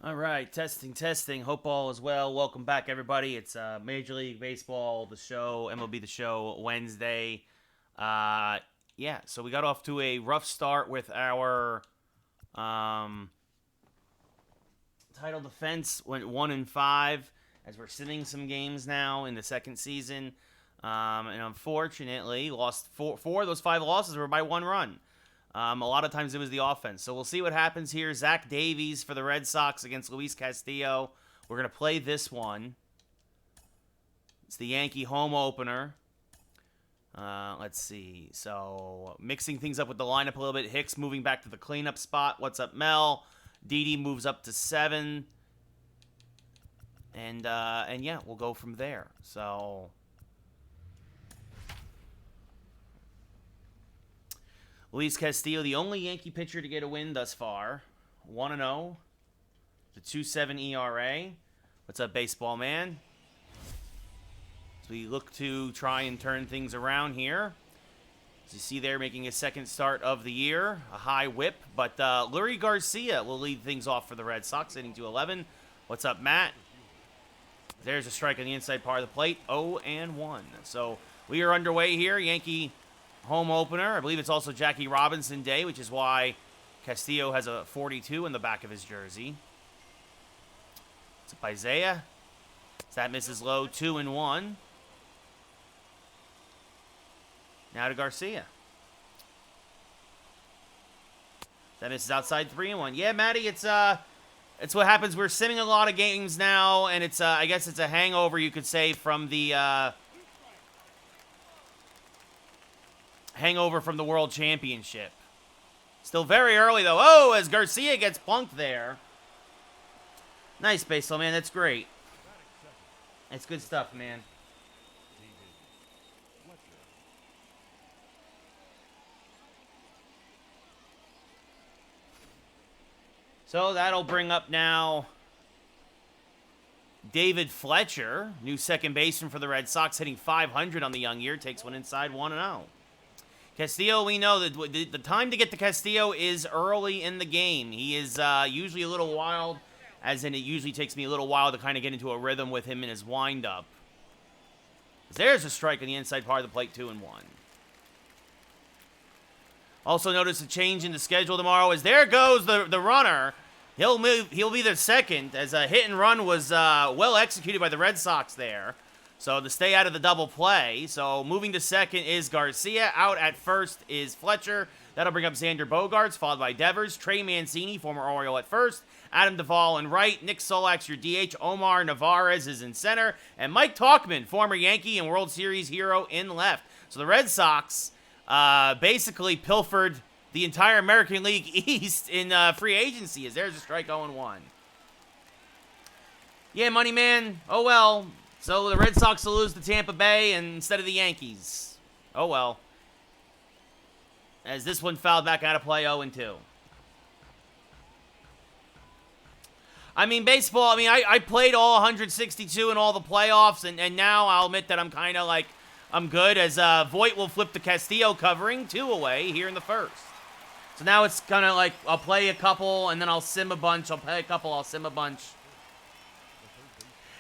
All right, testing. Hope all is well. Welcome back, everybody. It's Major League Baseball, the show, MLB the Show, Wednesday. So we got off to a rough start with our title defense. Went 1-5 as we're sitting some games now in the second season, and unfortunately lost four of those 5 losses were by 1 run. A lot of times it was the offense. So we'll see what happens here. Zach Davies for the Red Sox against Luis Castillo. We're going to play this one. It's the Yankee home opener. Let's see. So mixing things up with the lineup a little bit. Hicks moving back to the cleanup spot. What's up, Mel? Didi moves up to 7. And yeah, we'll go from there. So Luis Castillo, the only Yankee pitcher to get a win thus far. 1-0. The 2.7 ERA. What's up, baseball man? So we look to try and turn things around here. As you see there, making his second start of the year. A high whip. But Lurie Garcia will lead things off for the Red Sox, hitting 211. What's up, Matt? There's a strike on the inside part of the plate. 0-1. So we are underway here. Yankee home opener. I believe it's also Jackie Robinson Day, which is why Castillo has a 42 in the back of his jersey. It's up Isaiah. That misses low, 2-1. Now to Garcia. That misses outside, 3-1. Yeah, Matty, it's what happens. We're simming a lot of games now, and it's I guess it's a hangover, you could say, from the hangover from the World Championship. Still very early, though. Oh, as Garcia gets plunked there. Nice, baseball, man. That's great. That's good stuff, man. So that'll bring up now David Fletcher, new second baseman for the Red Sox, hitting .500 on the young year. Takes one inside, 1-0. Castillo, we know that the time to get to Castillo is early in the game. He is usually a little wild, as in it usually takes me a little while to kind of get into a rhythm with him in his windup. There's a strike on the inside part of the plate, 2-1. Also notice a change in the schedule tomorrow as there goes the runner. He'll be the second as a hit and run was well executed by the Red Sox there. So to stay out of the double play. So moving to second is Garcia. Out at first is Fletcher. That'll bring up Xander Bogaerts, followed by Devers. Trey Mancini, former Oriole, at first. Adam Duvall in right. Nick Solak's your DH. Omar Narvaez is in center. And Mike Tauchman, former Yankee and World Series hero, in left. So the Red Sox basically pilfered the entire American League East in free agency as there's a strike, 0-1. Yeah, money man. Oh, well. So the Red Sox will lose to Tampa Bay instead of the Yankees. Oh, well. As this one fouled back out of play, 0-2. I mean, baseball, I played all 162 in all the playoffs, and now I'll admit that I'm kind of like, I'm good, as Voit will flip the Castillo covering 2 away here in the first. So now it's kind of like, I'll play a couple, and then I'll sim a bunch. I'll play a couple, I'll sim a bunch.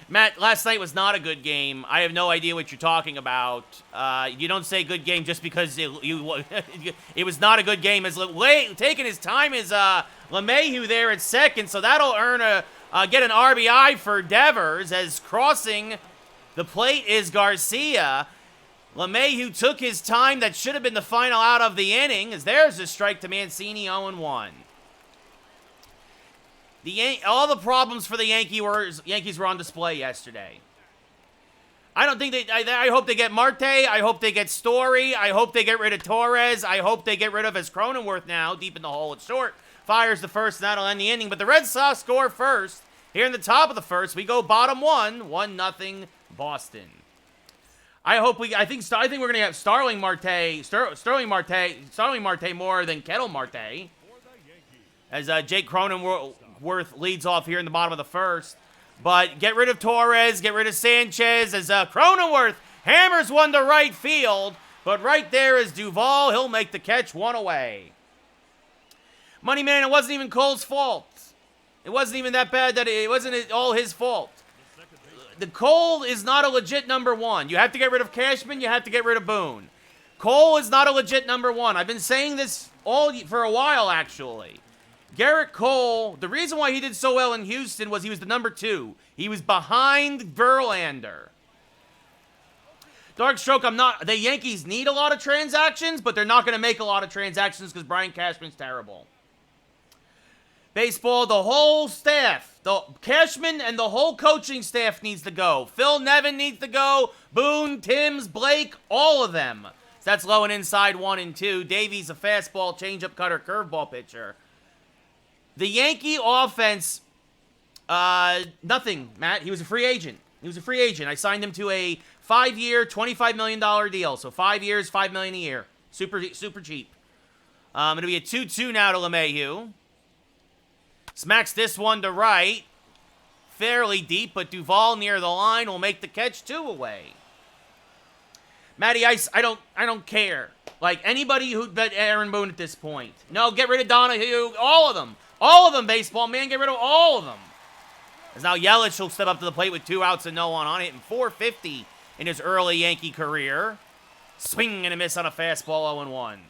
Matt, last night was not a good game. I have no idea what you're talking about. You don't say good game just because it was not a good game. As taking his time is LeMahieu there at second, so that'll get an RBI for Devers. As crossing the plate is Garcia. LeMahieu took his time. That should have been the final out of the inning, as there's a strike to Mancini, 0-1. All the problems for the Yankees were on display yesterday. I don't think I hope they get Marte. I hope they get Story. I hope they get rid of Torres. I hope they get rid of his Cronenworth now, deep in the hole. It's short. Fires the first, and that'll end the inning. But the Red Sox score first. Here in the top of the first, we go bottom 1-0 Boston. I think we're gonna have Starling Marte more than Kettle Marte. As Jake Cronenworth leads off here in the bottom of the first. But get rid of Torres, get rid of Sanchez, as Cronenworth hammers one to right field. But right there is Duvall. He'll make the catch, 1 away. Money man, it wasn't even Cole's fault. It wasn't even that bad that it wasn't all his fault. The Cole is not a legit number one. You have to get rid of Cashman. You have to get rid of Boone. Cole is not a legit number one. I've been saying this for a while, actually. Garrett Cole, the reason why he did so well in Houston was he was the number two. He was behind Verlander. Darkstroke, the Yankees need a lot of transactions, but they're not going to make a lot of transactions because Brian Cashman's terrible. Baseball, the whole staff, the Cashman and the whole coaching staff needs to go. Phil Nevin needs to go. Boone, Timms, Blake, all of them. So that's low and inside 1 and 2. Davies, a fastball, changeup cutter, curveball pitcher. The Yankee offense, nothing, Matt. He was a free agent. I signed him to a 5-year, $25 million deal. So 5 years, $5 million a year. Super cheap. It'll be a 2-2 now to LeMahieu. Smacks this one to right. Fairly deep, but Duvall near the line will make the catch 2 away. Matty Ice, I don't care. Like, anybody who'd bet Aaron Boone at this point. No, get rid of Donahue. All of them. All of them, baseball man. Get rid of all of them. As now Yelich will step up to the plate with 2 outs and no one on, hitting .450 in his early Yankee career. Swing and a miss on a fastball, 0-1.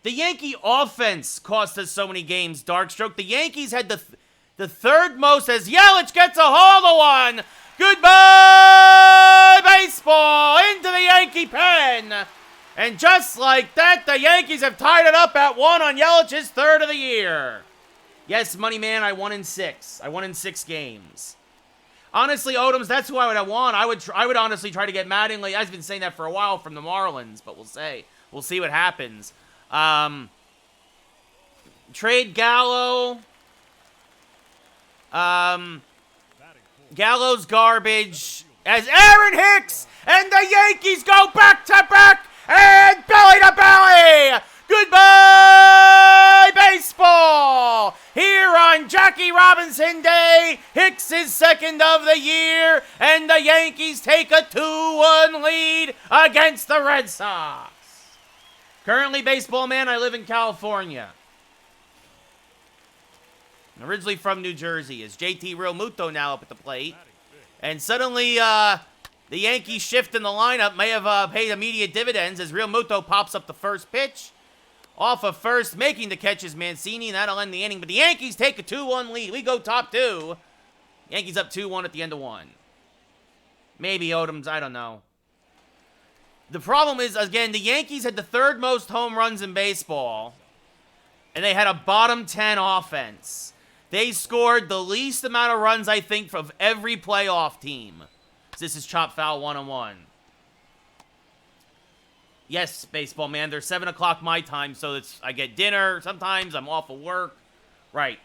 The Yankee offense cost us so many games, Darkstroke. The Yankees had the third most as Yelich gets a hold of one. Goodbye, baseball, into the Yankee pen. And just like that, the Yankees have tied it up at 1 on Yelich's 3rd of the year. Yes, money man, I won in 6. I won in 6 games. Honestly, Odoms, that's who I would have won. I would honestly try to get Mattingly. I've been saying that for a while from the Marlins, but we'll see what happens. Trade Gallo. Gallo's garbage. As Aaron Hicks and the Yankees go back to back and belly to belly. Goodbye, baseball. Here on Jackie Robinson Day, Hicks is 2nd of the year, and the Yankees take a 2-1 lead against the Red Sox. Currently, baseball man, I live in California. I'm originally from New Jersey. Is JT Real Muto now up at the plate? And suddenly, the Yankees shift in the lineup may have paid immediate dividends as Real Muto pops up the first pitch. Off of first, making the catch is Mancini, and that'll end the inning. But the Yankees take a 2-1 lead. We go top 2. Yankees up 2-1 at the end of 1. Maybe Odoms, I don't know. The problem is, again, the Yankees had the 3rd most home runs in baseball, and they had a bottom 10 offense. They scored the least amount of runs, I think, of every playoff team. This is chop foul 1-1. Yes, baseball man, there's 7 o'clock my time, so I get dinner. Sometimes I'm off of work. Right.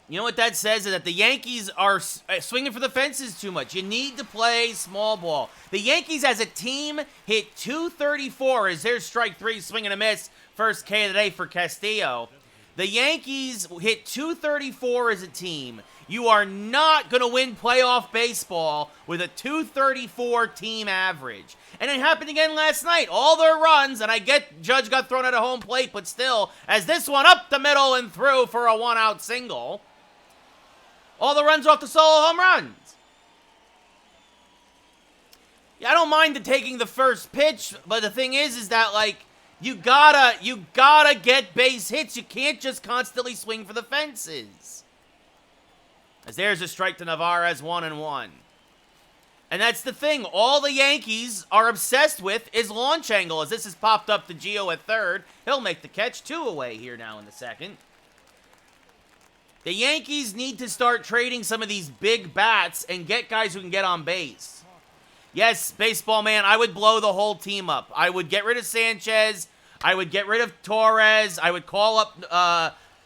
You know what that says is that the Yankees are swinging for the fences too much. You need to play small ball. The Yankees as a team hit .234 as their strike 3 swing and a miss. First K of the day for Castillo. The Yankees hit .234 as a team. You are not going to win playoff baseball with a .234 team average. And it happened again last night. All their runs, and I get Judge got thrown at a home plate, but still, as this one up the middle and through for a 1-out single. All the runs off the solo home runs. Yeah, I don't mind taking the first pitch, but the thing is that, like, you gotta get base hits. You can't just constantly swing for the fences. As there's a strike to Navarez, 1-1. And that's the thing. All the Yankees are obsessed with is launch angle. As this has popped up to Gio at 3rd. He'll make the catch 2 away here now in the 2nd. The Yankees need to start trading some of these big bats and get guys who can get on base. Yes, baseball man, I would blow the whole team up. I would get rid of Sanchez. I would get rid of Torres. I would call up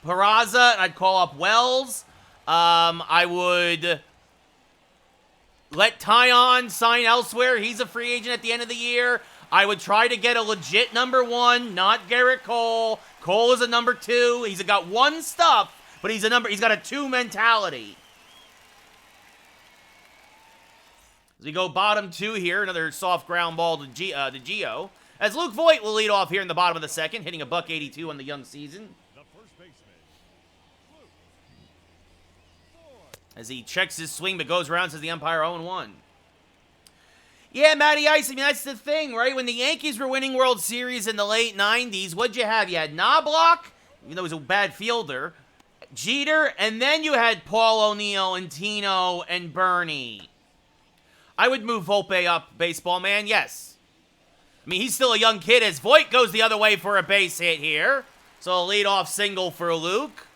Peraza, and I'd call up Wells. I would let Tyon sign elsewhere. He's a free agent at the end of the year. I would try to get a legit number 1, not Garrett Cole. Cole is a number 2. He's got 1 stuff, but he's got a 2 mentality. As we go bottom 2 here, another soft ground ball to Gio. As Luke Voit will lead off here in the bottom of the second, hitting a $182 on the young season. As he checks his swing but goes around, says the umpire 0-1. Yeah, Matty Ice, I mean, that's the thing, right? When the Yankees were winning World Series in the late 90s, what'd you have? You had Knobloch, even though he was a bad fielder, Jeter, and then you had Paul O'Neill and Tino and Bernie. I would move Volpe up, baseball man, yes. I mean, he's still a young kid as Voit goes the other way for a base hit here. So a leadoff single for Luke.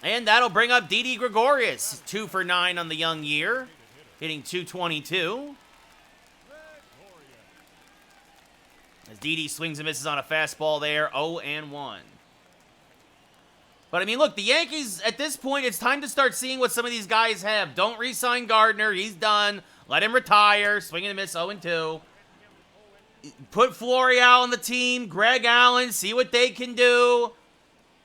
And that'll bring up Didi Gregorius, 2 for 9 on the young year, hitting .222. As Didi swings and misses on a fastball there, 0-1. But, I mean, look, the Yankees, at this point, it's time to start seeing what some of these guys have. Don't re-sign Gardner. He's done. Let him retire. Swing and miss, 0-2. Put Florial on the team. Greg Allen, see what they can do.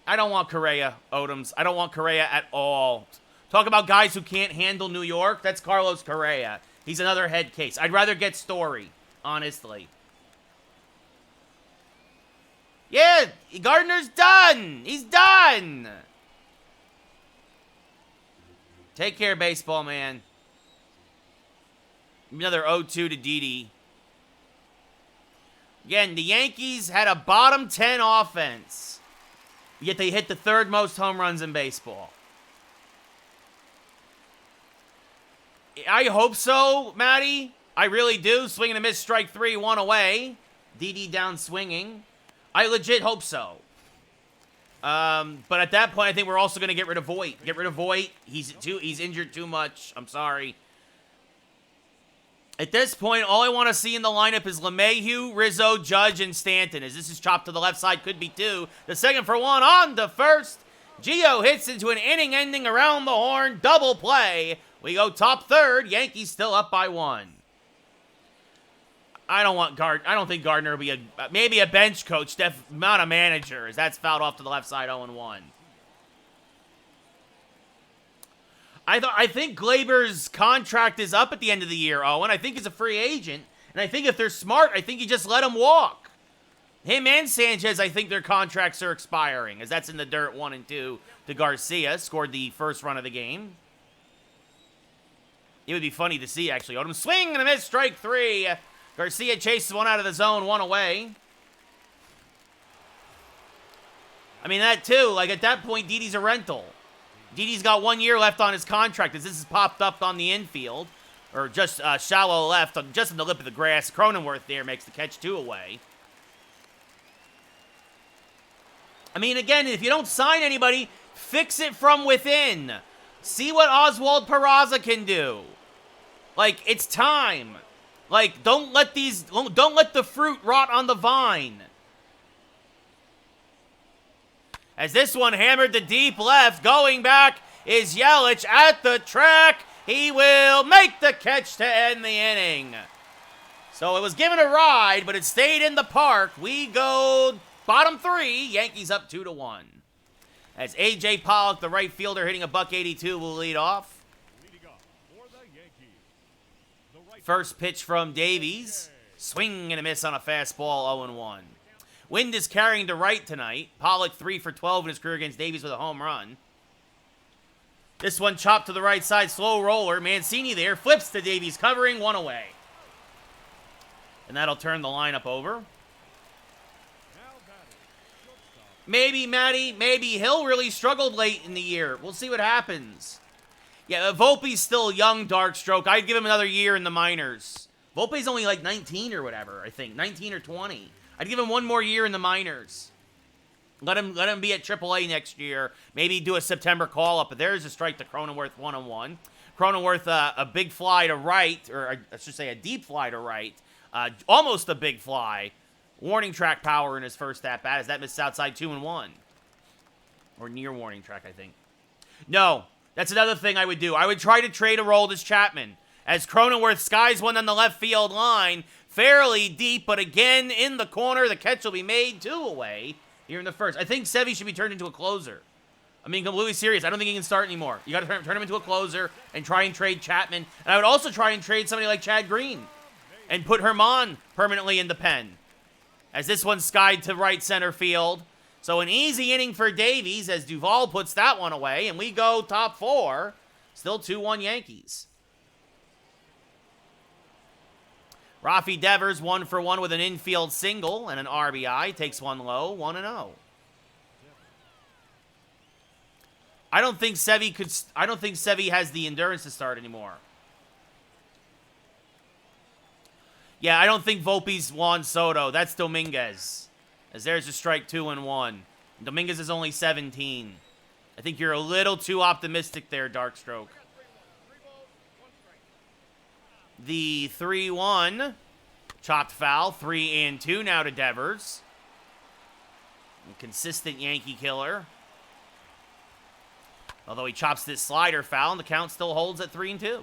I don't want Correa, Odoms. I don't want Correa at all. Talk about guys who can't handle New York. That's Carlos Correa. He's another head case. I'd rather get Story, honestly. Yeah, Gardner's done. He's done. Take care, baseball man. Another 0-2 to Didi. Again, the Yankees had a bottom 10 offense. Yet they hit the 3rd most home runs in baseball. I hope so, Matty. I really do. Swing and a miss, strike 3, 1 away. Didi down swinging. I legit hope so. But at that point, I think we're also going to get rid of Voit. Get rid of Voit. He's injured too much. I'm sorry. At this point, all I want to see in the lineup is LeMahieu, Rizzo, Judge, and Stanton. As this is chopped to the left side, could be 2. The second for 1 on the first. Gio hits into an inning-ending around the horn. Double play. We go top 3rd. Yankees still up by 1. I don't think Gardner will be maybe a bench coach, not a manager, as that's fouled off to the left side, 0-1. I think Glaber's contract is up at the end of the year, Owen. I think he's a free agent. And I think if they're smart, I think you just let him walk. Him and Sanchez, I think their contracts are expiring, as that's in the dirt, 1-2 to Garcia. Scored the first run of the game. It would be funny to see, actually. Odom swing and a miss, strike 3. Garcia chases one out of the zone, 1 away. I mean, that too, like at that point, Didi's a rental. Didi's got 1 year left on his contract as this is popped up on the infield. Or just shallow left, just in the lip of the grass. Cronenworth there makes the catch 2 away. I mean, again, if you don't sign anybody, fix it from within. See what Oswald Peraza can do. Like, it's time. Like, don't let the fruit rot on the vine. As this one hammered to deep left, going back is Yelich at the track. He will make the catch to end the inning. So it was given a ride, but it stayed in the park. We go bottom 3, Yankees up 2-1. As A.J. Pollock, the right fielder, hitting a $182, will lead off. First pitch from Davies. Swing and a miss on a fastball, 0-1. Wind is carrying to right tonight. Pollock 3 for 12 in his career against Davies with a home run. This one chopped to the right side, slow roller. Mancini there, flips to Davies, covering, 1 away. And that'll turn the lineup over. Maybe, Matty, maybe Hill really struggled late in the year. We'll see what happens. Yeah, Volpe's still young, Darkstroke. I'd give him another year in the minors. Volpe's only like 19 or whatever, I think. 19 or 20. I'd give him 1 more year in the minors. Let him be at AAA next year. Maybe do a September call-up. But there's a strike to Cronenworth, 1-1. Cronenworth, a big fly to right, or I should say a deep fly to right. Almost a big fly. Warning track power in his first at-bat as that missed outside 2-1. Or near warning track, I think. No, that's another thing I would do. I would try to trade Aroldis Chapman. As Cronenworth skies one on the left field line. Fairly deep, but again in the corner. The catch will be made 2 away here in the first. I think Sevy should be turned into a closer. I mean, completely serious. I don't think he can start anymore. You got to turn him into a closer and try and trade Chapman. And I would also try and trade somebody like Chad Green and put Herman permanently in the pen. As this one skied to right center field. So an easy inning for Davies as Duvall puts that one away. And we go top 4. Still 2-1 Yankees. Rafi Devers 1 for 1 with an infield single and an RBI. Takes one low, 1-0. I don't think Sevy has the endurance to start anymore. Yeah, I don't think Volpe's Juan Soto. That's Dominguez. As there's a strike 2-1. Dominguez is only 17. I think you're a little too optimistic there, Darkstroke. The 3-1. Chopped foul. 3-2 now to Devers. A consistent Yankee killer. Although he chops this slider foul, and the count still holds at 3-2.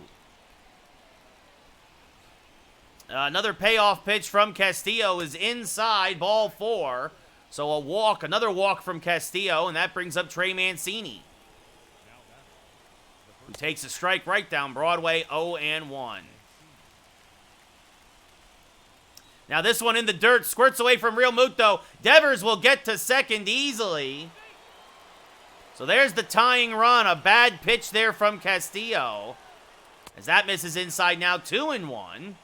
Another payoff pitch from Castillo is inside, ball 4. So a walk, another walk from Castillo, and that brings up Trey Mancini, who takes a strike right down Broadway, 0-1. Now this one in the dirt, squirts away from Real Muto. Devers will get to second easily. So there's the tying run. A bad pitch there from Castillo. As that misses inside now, 2-1.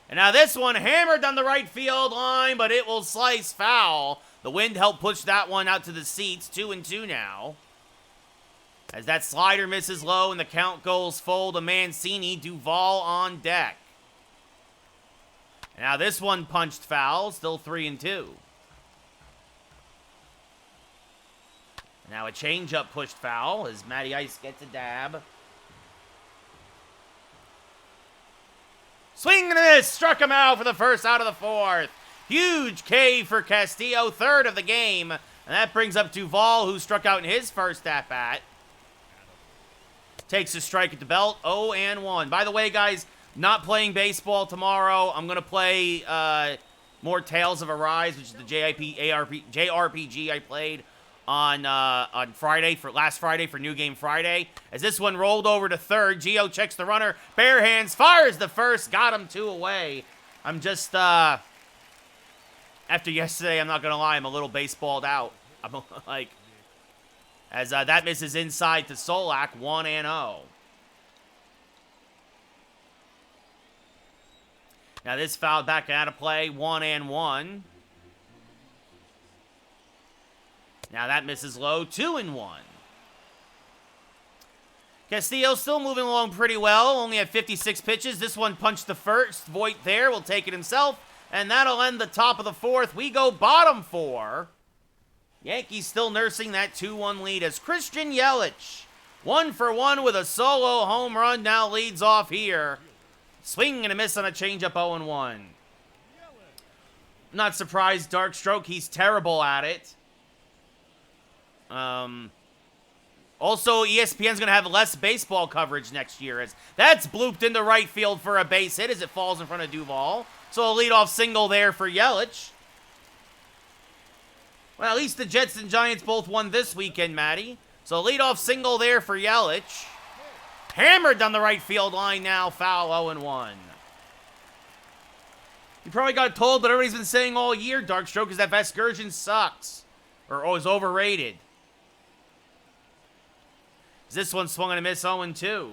And now this one hammered down the right field line, but it will slice foul. The wind helped push that one out to the seats. 2-2 now. As that slider misses low and the count goes full to Mancini. Duvall on deck. And now this one punched foul. Still 3-2. Now a changeup pushed foul as Matty Ice gets a dab. Swing and a miss. Struck him out for the first out of the 4th. Huge K for Castillo, 3rd of the game. And that brings up Duvall, who struck out in his first at-bat. Takes a strike at the belt, 0-1. By the way, guys, not playing baseball tomorrow. I'm going to play more Tales of Arise, which is the JRPG I played on Friday, last Friday for New Game Friday. As this one rolled over to 3rd, Gio checks the runner, bare hands, fires the first, got him 2 away. I'm just, after yesterday, I'm not going to lie, I'm a little baseballed out. I'm like, as that misses inside to Solak, 1-0. Now this foul back out of play, 1-1. Now that misses low, 2-1. Castillo still moving along pretty well, only at 56 pitches. This one punched the first. Voit there will take it himself, and that'll end the top of the 4th. We go bottom 4. Yankees still nursing that 2-1 lead as Christian Yelich, 1 for 1 with a solo home run, now leads off here. Swing and a miss on a changeup, 0-1. Not surprised, Darkstroke, he's terrible at it. Also, ESPN's going to have less baseball coverage next year. As that's blooped into right field for a base hit as it falls in front of Duvall. So a leadoff single there for Yelich. Well, at least the Jets and Giants both won this weekend, Matty. So a leadoff single there for Yelich. Hammered down the right field line now, foul, 0-1. You probably got told, but everybody's been saying all year, Darkstroke, is that Vasgersian sucks. Or is overrated. This one swung and a miss, 0-2.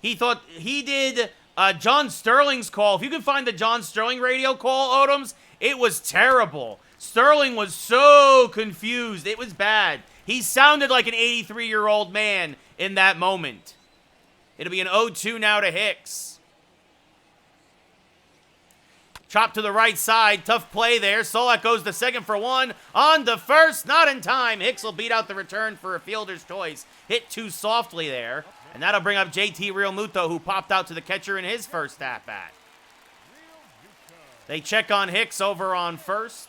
He thought he did John Sterling's call. If you can find the John Sterling radio call, Odoms, it was terrible. Sterling was so confused. It was bad. He sounded like an 83-year-old man in that moment. It'll be an 0-2 now to Hicks. Chop to the right side. Tough play there. Solak goes to second for 1. On to first. Not in time. Hicks will beat out the return for a fielder's choice. Hit too softly there. And that'll bring up JT Realmuto, who popped out to the catcher in his first at-bat. They check on Hicks over on first.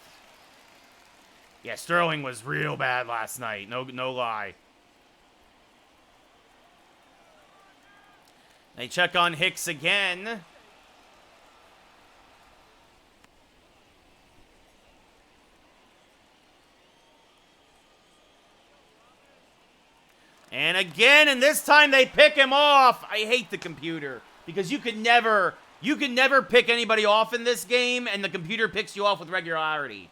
Yeah, Sterling was real bad last night. No lie. They check on Hicks again. And again, and this time they pick him off. I hate the computer because you can never pick anybody off in this game, and the computer picks you off with regularity.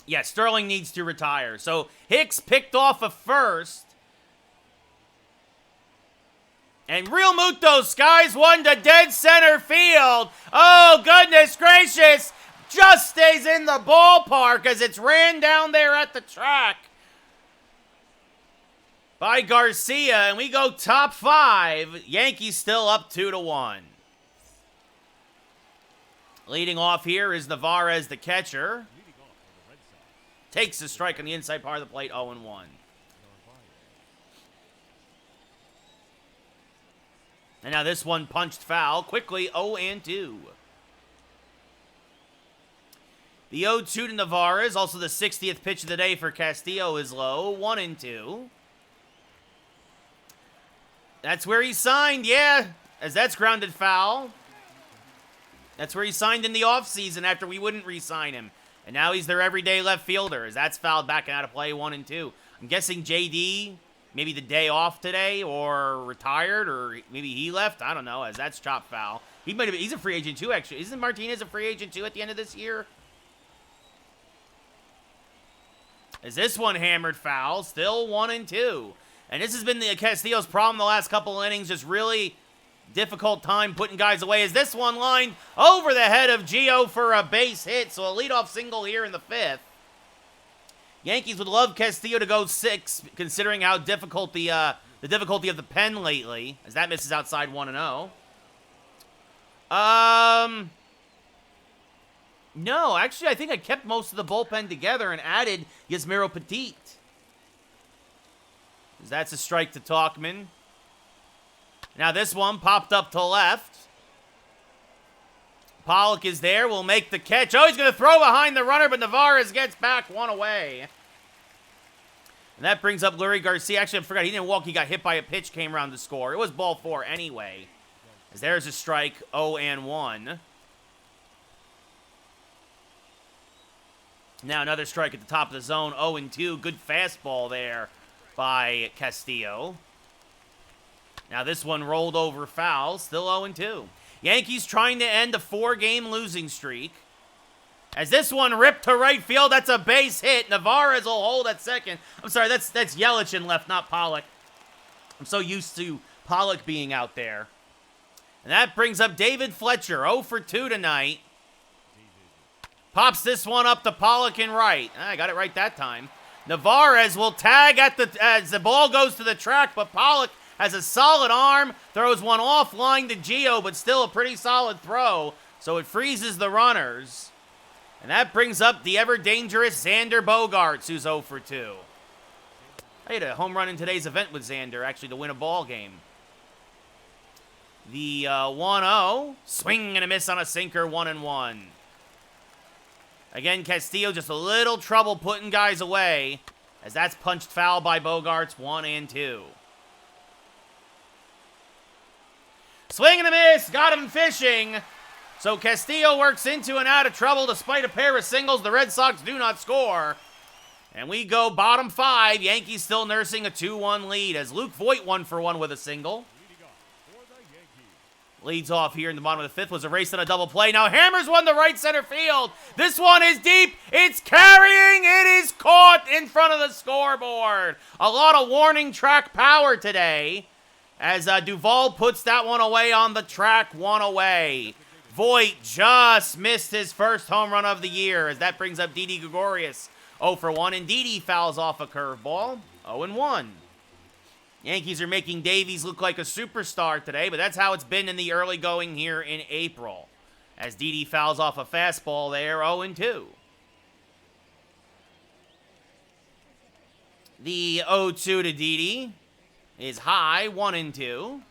Yeah, Sterling needs to retire. So Hicks picked off a first. And Real Muto skies one to dead center field. Oh, goodness gracious. Just stays in the ballpark as it's ran down there at the track by Garcia. And we go top 5. Yankees still up 2-1. Leading off here is Navarez, the catcher. Takes a strike on the inside part of the plate, 0-1. And now this one punched foul. Quickly, 0-2. The 0-2 to Navarez, also the 60th pitch of the day for Castillo, is low. 1-2. That's where he signed, yeah, as that's grounded foul. That's where he signed in the offseason after we wouldn't re-sign him. And now he's their everyday left fielder, as that's fouled back and out of play, 1-2. I'm guessing JD, maybe the day off today, or retired, or maybe he left. I don't know, as that's chopped foul. He's a free agent too, actually. Isn't Martinez a free agent too at the end of this year? As this one hammered foul, still 1-2. And this has been the Castillo's problem the last couple innings, just really difficult time putting guys away. As this one lined over the head of Gio for a base hit, so a leadoff single here in the 5th. Yankees would love Castillo to go 6, considering how difficult the difficulty of the pen lately, as that misses outside 1-0. No, actually, I think I kept most of the bullpen together and added Yasmiro Petit. That's a strike to Talkman. Now this one popped up to left. Pollock is there, will make the catch. Oh, he's going to throw behind the runner, but Navarez gets back one away. And that brings up Lurie Garcia. Actually, I forgot, he didn't walk. He got hit by a pitch, came around to score. It was ball 4 anyway. As there's a strike, 0-1. Now another strike at the top of the zone, 0-2. Good fastball there by Castillo. Now this one rolled over foul, still 0-2. Yankees trying to end a 4-game losing streak. As this one ripped to right field, that's a base hit. Navarez will hold at second. I'm sorry, that's Yelich in left, not Pollock. I'm so used to Pollock being out there. And that brings up David Fletcher, 0 for 2 tonight. Pops this one up to Pollock in right. I got it right that time. Navarez will tag as the ball goes to the track, but Pollock has a solid arm, throws one offline to Gio, but still a pretty solid throw, so it freezes the runners. And that brings up the ever-dangerous Xander Bogaerts, who's 0 for 2. I had a home run in today's event with Xander, actually, to win a ball game. The 1-0, swing and a miss on a sinker, 1-1. Again, Castillo just a little trouble putting guys away, as that's punched foul by Bogaerts, 1-2. Swing and a miss, got him fishing. So Castillo works into and out of trouble despite a pair of singles. The Red Sox do not score. And we go bottom 5. Yankees still nursing a 2-1 lead as Luke Voit 1 for 1 with a single. Leads off here in the bottom of the 5th, was erased on a double play. Now hammers one to right center field. This one is deep. It's carrying. It is caught in front of the scoreboard. A lot of warning track power today as Duvall puts that one away on the track, 1 away. Voit just missed his first home run of the year as that brings up Didi Gregorius, 0 for 1. And Didi fouls off a curveball, 0-1. Yankees are making Davies look like a superstar today, but that's how it's been in the early going here in April. As Didi fouls off a fastball there, 0-2. The 0-2 to Didi is high, 1-2.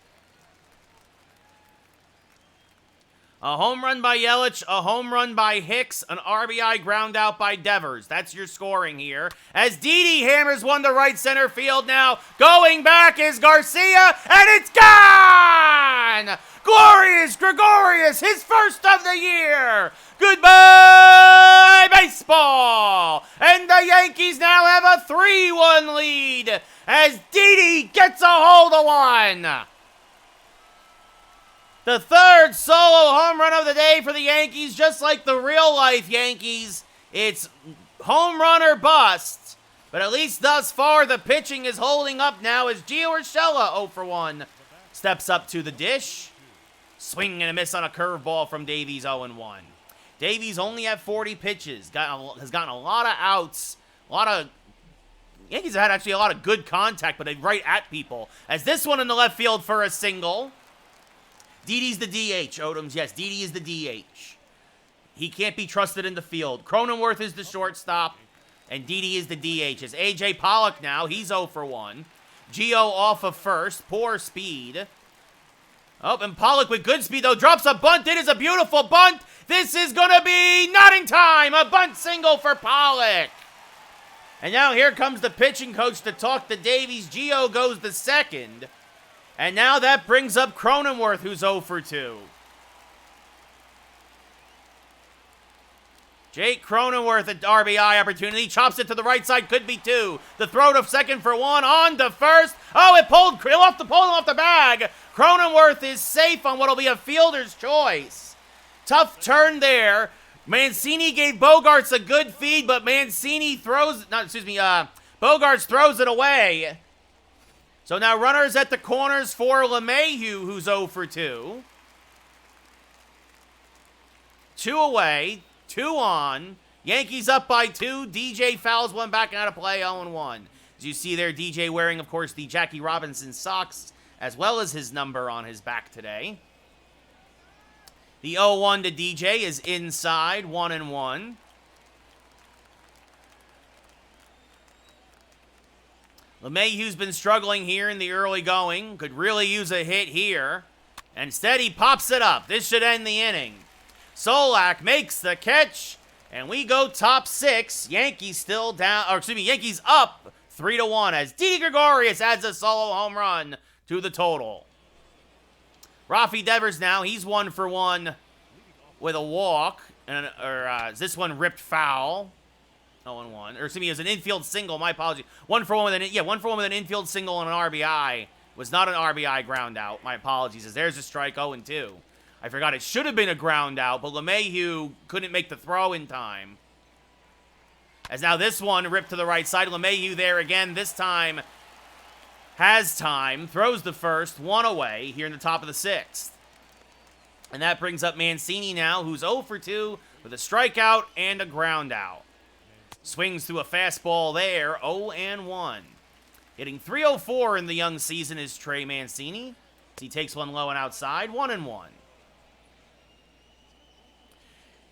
A home run by Yelich, a home run by Hicks, an RBI ground out by Devers. That's your scoring here. As Didi hammers one to right center field now. Going back is Garcia, and it's gone! Glorious Gregorius, his first of the year! Goodbye, baseball! And the Yankees now have a 3-1 lead as Didi gets a hold of one. The third solo home run of the day for the Yankees, just like the real-life Yankees. It's home run or bust, but at least thus far the pitching is holding up now as Gio Urshela 0 for 1 steps up to the dish. Swing and a miss on a curveball from Davies 0-1. Davies only had 40 pitches, has gotten a lot of outs, Yankees have had actually a lot of good contact, but they right at people. As this one in the left field for a single. Didi's the DH, Odoms. Yes, Didi is the DH. He can't be trusted in the field. Cronenworth is the shortstop, and Didi is the DH. As A.J. Pollock now, he's 0 for 1. Gio off of first, poor speed. Oh, and Pollock with good speed, though, drops a bunt. It is a beautiful bunt. This is going to be not in time. A bunt single for Pollock. And now here comes the pitching coach to talk to Davies. Gio goes the second. And now that brings up Cronenworth, who's 0 for 2. Jake Cronenworth, an RBI opportunity. Chops it to the right side. Could be 2. The throw to second for 1. On to first. Oh, it pulled off the bag. Cronenworth is safe on what will be a fielder's choice. Tough turn there. Mancini gave Bogaerts a good feed, but Bogaerts throws it away. So now runners at the corners for LeMahieu, who's 0 for 2. 2 away, 2 on. Yankees up by 2. DJ fouls one back out of play, 0-1. As you see there, DJ wearing, of course, the Jackie Robinson socks, as well as his number on his back today. The 0-1 to DJ is inside, 1-1. LeMahieu's been struggling here in the early going. Could really use a hit here. Instead, he pops it up. This should end the inning. Solak makes the catch, and we go top 6. Yankees still down, Yankees up 3-1 as Didi Gregorius adds a solo home run to the total. Rafi Devers now, he's 1 for 1 with a walk. Is this one ripped foul? 0-1. Or, it was an infield single. My apologies. 1 for 1 with an infield single and an RBI. Was not an RBI ground out. My apologies. As there's a strike, 0-2. I forgot it should have been a ground out, but LeMahieu couldn't make the throw in time. As now this one ripped to the right side. LeMahieu there again. This time has time, throws the first, 1 away here in the top of the 6th. And that brings up Mancini now, who's 0 for 2 with a strikeout and a ground out. Swings through a fastball there, 0-1. Hitting .304 in the young season is Trey Mancini. He takes one low and outside, 1-1.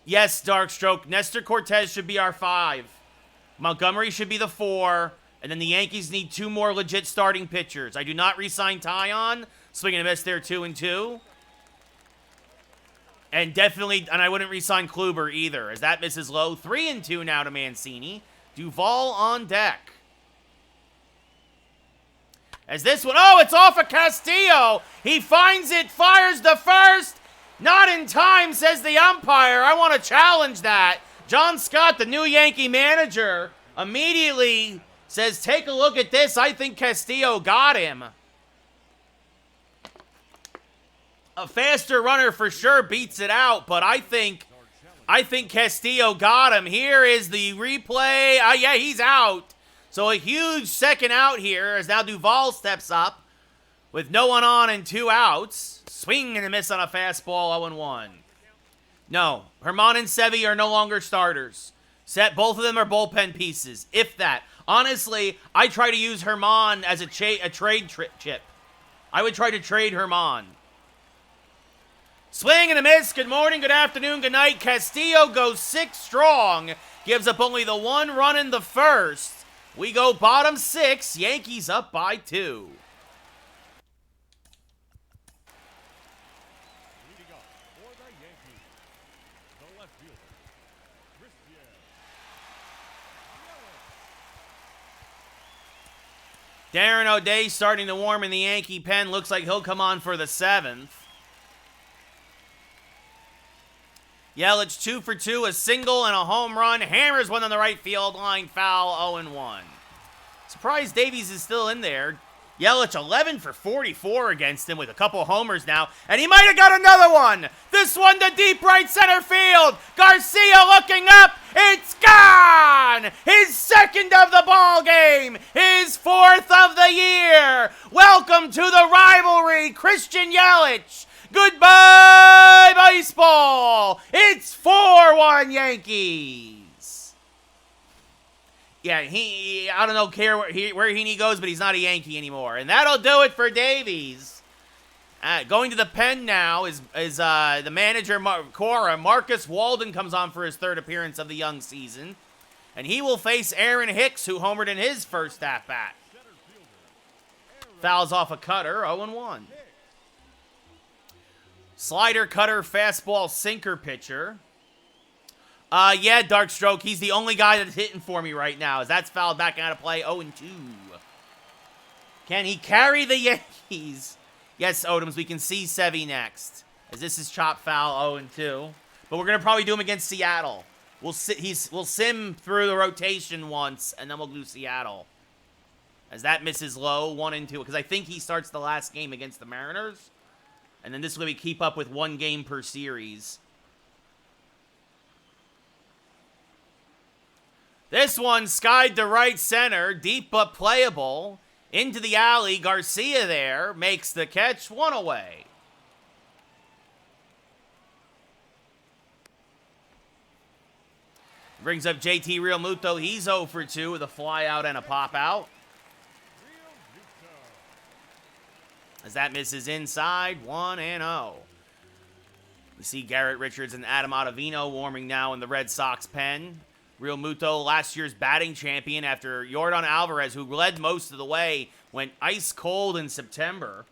Yes, Darkstroke, Nestor Cortez should be our 5. Montgomery should be the 4. And then the Yankees need 2 more legit starting pitchers. I do not re-sign Tyon. Swing and a miss there, 2-2. And I wouldn't re-sign Kluber either, as that misses low. 3-2 now to Mancini. Duvall on deck. As this one, it's off of Castillo. He finds it, fires the first. Not in time, says the umpire. I want to challenge that. John Scott, the new Yankee manager, immediately says, take a look at this. I think Castillo got him. A faster runner for sure beats it out, but I think Castillo got him. Here is the replay. Yeah, he's out. So a huge second out here as now Duvall steps up with no one on and 2 outs. Swing and a miss on a fastball, 0-1. No, Herman and Sevy are no longer starters. Both of them are bullpen pieces, if that. Honestly, I try to use Herman as a trade chip. I would try to trade Herman. Swing and a miss. Good morning, good afternoon, good night. Castillo goes 6 strong. Gives up only the 1 run in the first. We go bottom 6. Yankees up by 2. Darren O'Day starting to warm in the Yankee pen. Looks like he'll come on for the 7th. Yelich 2 for 2, a single and a home run. Hammers one on the right field line, foul, 0-1. Surprised Davies is still in there. Yelich 11 for 44 against him with a couple homers now. And he might have got another one. This one to deep right center field. Garcia looking up. It's gone. His second of the ball game. His fourth of the year. Welcome to the rivalry, Christian Yelich. Goodbye, baseball. It's 4-1 Yankees. Yeah, I don't know care where he goes, but he's not a Yankee anymore. And that'll do it for Davies. Going to the pen now is the manager, Cora. Marcus Walden comes on for his third appearance of the young season. And he will face Aaron Hicks, who homered in his first at-bat. Fouls off a cutter, 0-1. Slider, cutter, fastball, sinker pitcher. Yeah, Darkstroke, he's the only guy that's hitting for me right now, as that's fouled back out of play, 0-2. Can he carry the Yankees? Yes, Odoms, we can see Sevy next, as this is chop foul, 0-2. But we're going to probably do him against Seattle. We'll sim through the rotation once, and then we'll do Seattle. As that misses low, 1-2, because I think he starts the last game against the Mariners. And then this will be keep up with one game per series. This one skied to right center, deep but playable. Into the alley, Garcia there makes the catch, one away. Brings up JT Realmuto. He's 0 for 2 with a fly out and a pop out. As that misses inside, 1-0. We see Garrett Richards and Adam Ottavino warming now in the Red Sox pen. Realmuto, last year's batting champion after Yordan Alvarez, who led most of the way, went ice cold in September.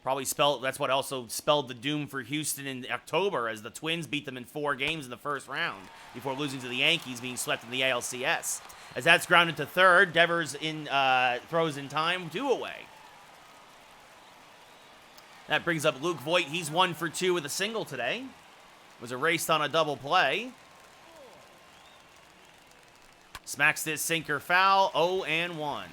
That's what also spelled the doom for Houston in October, as the Twins beat them in 4 games in the first round before losing to the Yankees, being swept in the ALCS. As that's grounded to third, Devers throws in time, 2 away. That brings up Luke Voit. He's 1 for 2 with a single today. Was erased on a double play. Smacks this sinker foul, 0-1.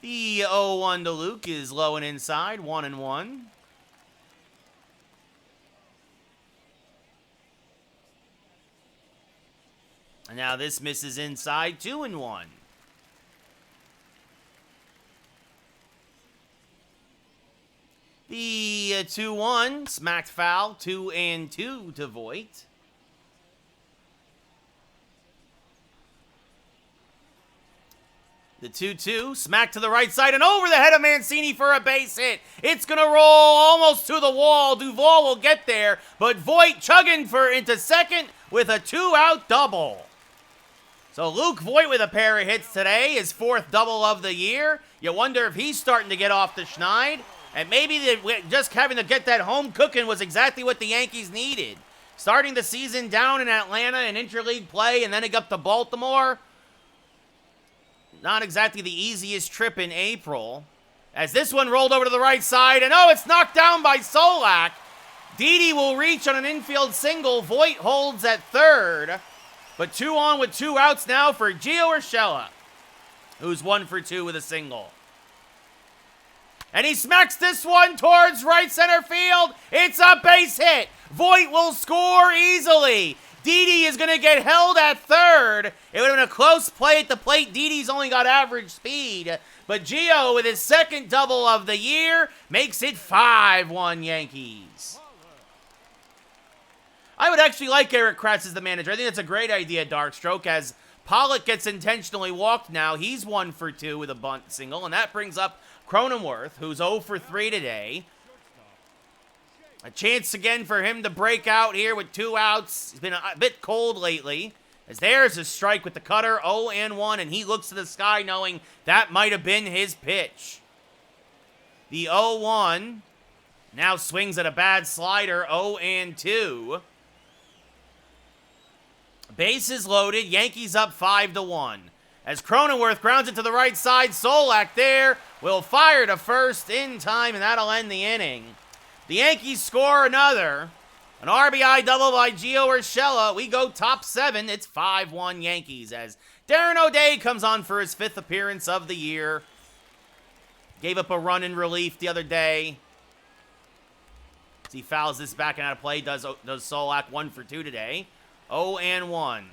The 0-1 to Luke is low and inside, 1-1. And now this misses inside, 2-1. The 2-1, smacked foul, 2-2 to Voit. The 2-2, smacked to the right side and over the head of Mancini for a base hit. It's going to roll almost to the wall. Duvall will get there, but Voit chugging into second with a 2-out double. So Luke Voit with a pair of hits today, his 4th double of the year. You wonder if he's starting to get off the schneid. And maybe just having to get that home cooking was exactly what the Yankees needed. Starting the season down in Atlanta in interleague play and then it got to Baltimore. Not exactly the easiest trip in April. As this one rolled over to the right side, and it's knocked down by Solak. Didi will reach on an infield single. Voit holds at third. But 2 on with 2 outs now for Gio Urshela, who's 1 for 2 with a single. And he smacks this one towards right center field. It's a base hit. Voit will score easily. Didi is going to get held at third. It would have been a close play at the plate. Didi's only got average speed. But Gio, with his 2nd double of the year, makes it 5-1 Yankees. I would actually like Eric Kratz as the manager. I think that's a great idea, Darkstroke, as Pollock gets intentionally walked now. He's 1 for 2 with a bunt single, and that brings up Cronenworth, who's 0 for 3 today. A chance again for him to break out here with 2 outs. He's been a bit cold lately. As there's a strike with the cutter, 0-1, and he looks to the sky knowing that might have been his pitch. The 0-1 now swings at a bad slider, 0-2. Bases loaded, Yankees up 5-1. As Cronenworth grounds it to the right side, Solak there will fire to first in time, and that'll end the inning. The Yankees score another. An RBI double by Gio Urshela. We go top 7. It's 5-1 Yankees as Darren O'Day comes on for his 5th appearance of the year. Gave up a run in relief the other day. As he fouls this back and out of play. Does Solak 1 for 2 today. 0-1.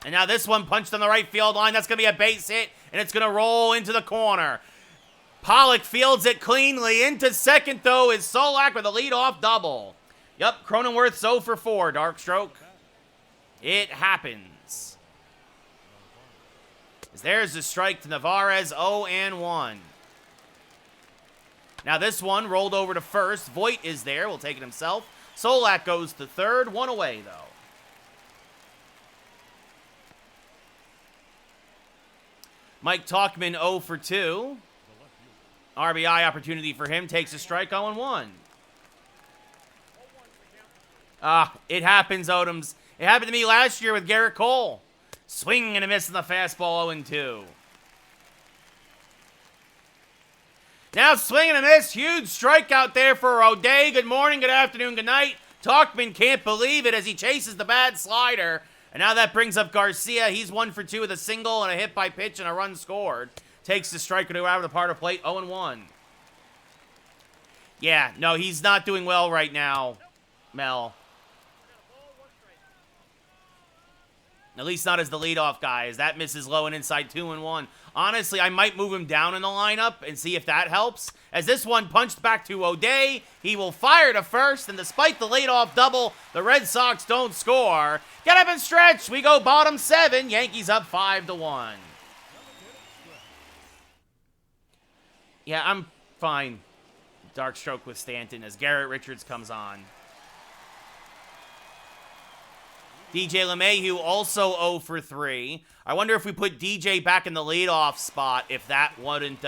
And now this one punched on the right field line. That's going to be a base hit, and it's going to roll into the corner. Pollock fields it cleanly. Into second, though, is Solak with a leadoff double. Yep, Cronenworth's 0 for 4, Darkstroke. It happens. As there's the strike to Navarez, 0-1. Now this one rolled over to first. Voit is there. Will take it himself. Solak goes to third. 1 away, though. Mike Tauchman 0 for 2. RBI opportunity for him. Takes a strike, 0-1. It happens, Odoms. It happened to me last year with Garrett Cole. Swing and a miss on the fastball, 0-2. Now swing and a miss. Huge strikeout there for O'Day. Good morning, good afternoon, good night. Tauchman can't believe it as he chases the bad slider. And now that brings up Garcia. He's 1 for 2 with a single and a hit by pitch and a run scored. Takes the striker to out of the part of plate, 0-1. Yeah, no, he's not doing well right now, Mel. At least not as the leadoff guy, as that misses low and inside 2-1. Honestly, I might move him down in the lineup and see if that helps. As this one punched back to O'Day, he will fire to first, and despite the leadoff double, the Red Sox don't score. Get up and stretch. We go bottom 7. Yankees up 5-1. Yeah, I'm fine. Darkstroke with Stanton as Garrett Richards comes on. DJ LeMahieu also 0 for 3. I wonder if we put DJ back in the leadoff spot, if that wouldn't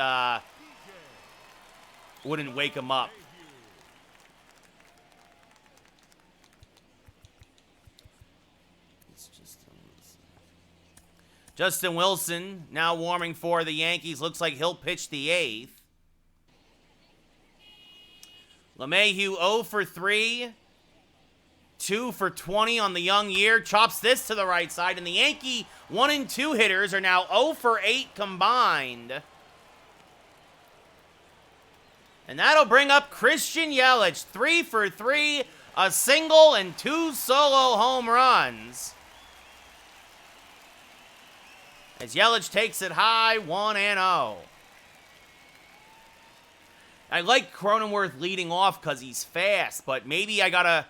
wake him up. Justin Wilson now warming for the Yankees. Looks like he'll pitch the 8th. LeMahieu 0 for 3. 2 for 20 on the young year. Chops this to the right side. And the Yankee 1 and 2 hitters are now 0 for 8 combined. And that'll bring up Christian Yelich. 3 for 3. A single and 2 solo home runs. As Yelich takes it high, 1-0. I like Cronenworth leading off because he's fast, but maybe I gotta...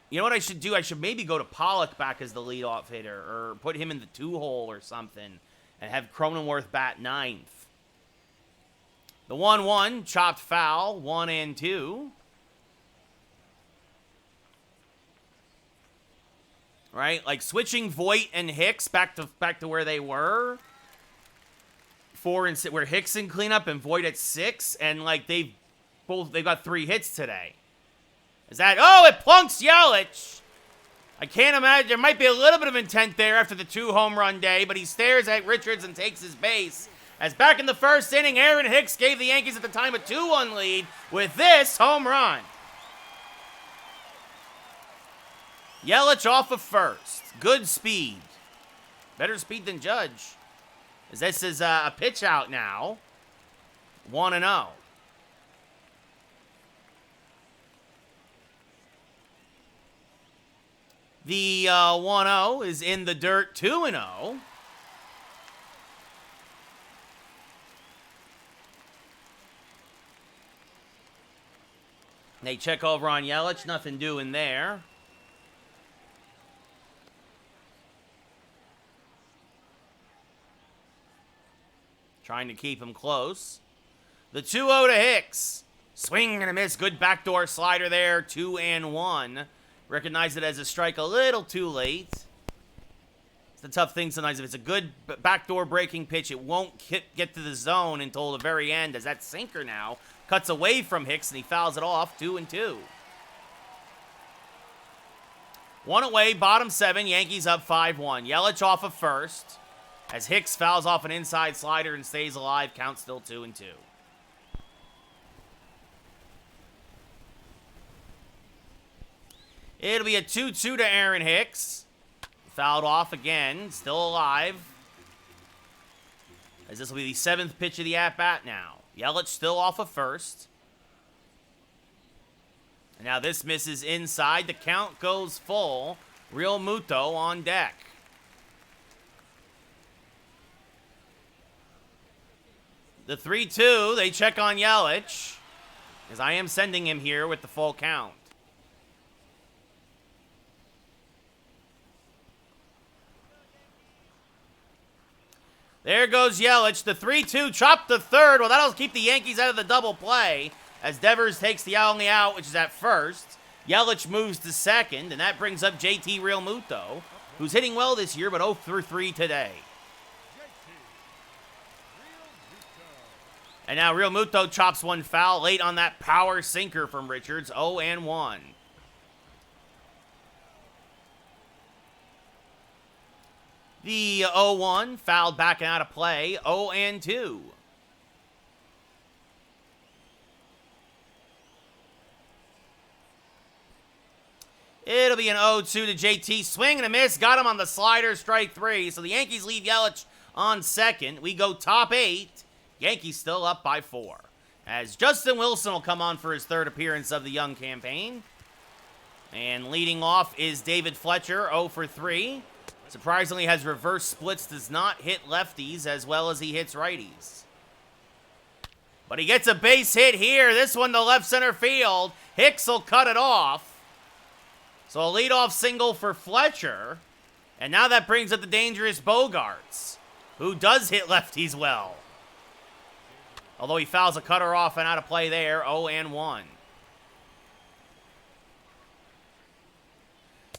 You know what I should do? I should maybe go to Pollock back as the leadoff hitter, or put him in the 2-hole or something, and have Cronenworth bat 9th. The 1-1, chopped foul, 1-2. Right, like switching Voit and Hicks back to where they were. 4 and 6, where Hicks in cleanup and Voit at 6, and like they've got 3 hits today. Is that, oh, it plunks Yelich. I can't imagine, there might be a little bit of intent there after the 2 home run day, but he stares at Richards and takes his base. As back in the first inning, Aaron Hicks gave the Yankees at the time a 2-1 lead with this home run. Yelich off of first. Good speed. Better speed than Judge. As this is a pitch out now. 1-0. The 1-0 is in the dirt, 2-0. They check over on Yelich, nothing doing there. Trying to keep him close. The 2-0 to Hicks. Swing and a miss. Good backdoor slider there. 2-1. Recognize it as a strike a little too late. It's the tough thing sometimes. If it's a good backdoor breaking pitch, it won't get to the zone until the very end, as that sinker now cuts away from Hicks and he fouls it off. 2-2. 1 away, bottom 7. Yankees up 5-1. Yelich off of first. As Hicks fouls off an inside slider and stays alive, count still 2-2. It'll be a 2-2 to Aaron Hicks. Fouled off again, still alive. As this will be the 7th pitch of the at-bat now. Yelich still off of first. And now this misses inside. The count goes full. Real Muto on deck. The 3-2, they check on Yelich, as I am sending him here with the full count. There goes Yelich. The 3-2 chopped the third. Well, that'll keep the Yankees out of the double play as Devers takes the only out, which is at first. Yelich moves to second, and that brings up JT Realmuto, who's hitting well this year, but 0-3 today. And now Realmuto chops one foul late on that power sinker from Richards, 0-1. The 0-1 fouled back and out of play, 0-2. It'll be an 0-2 to JT. Swing and a miss. Got him on the slider, strike 3. So the Yankees leave Yelich on second. We go top 8. Yankees still up by 4. As Justin Wilson will come on for his 3rd appearance of the young campaign. And leading off is David Fletcher, 0-3. Surprisingly has reverse splits, does not hit lefties as well as he hits righties. But he gets a base hit here. This one to left center field. Hicks will cut it off. So a leadoff single for Fletcher. And now that brings up the dangerous Bogarts, who does hit lefties well. Although he fouls a cutter off and out of play there, 0-1.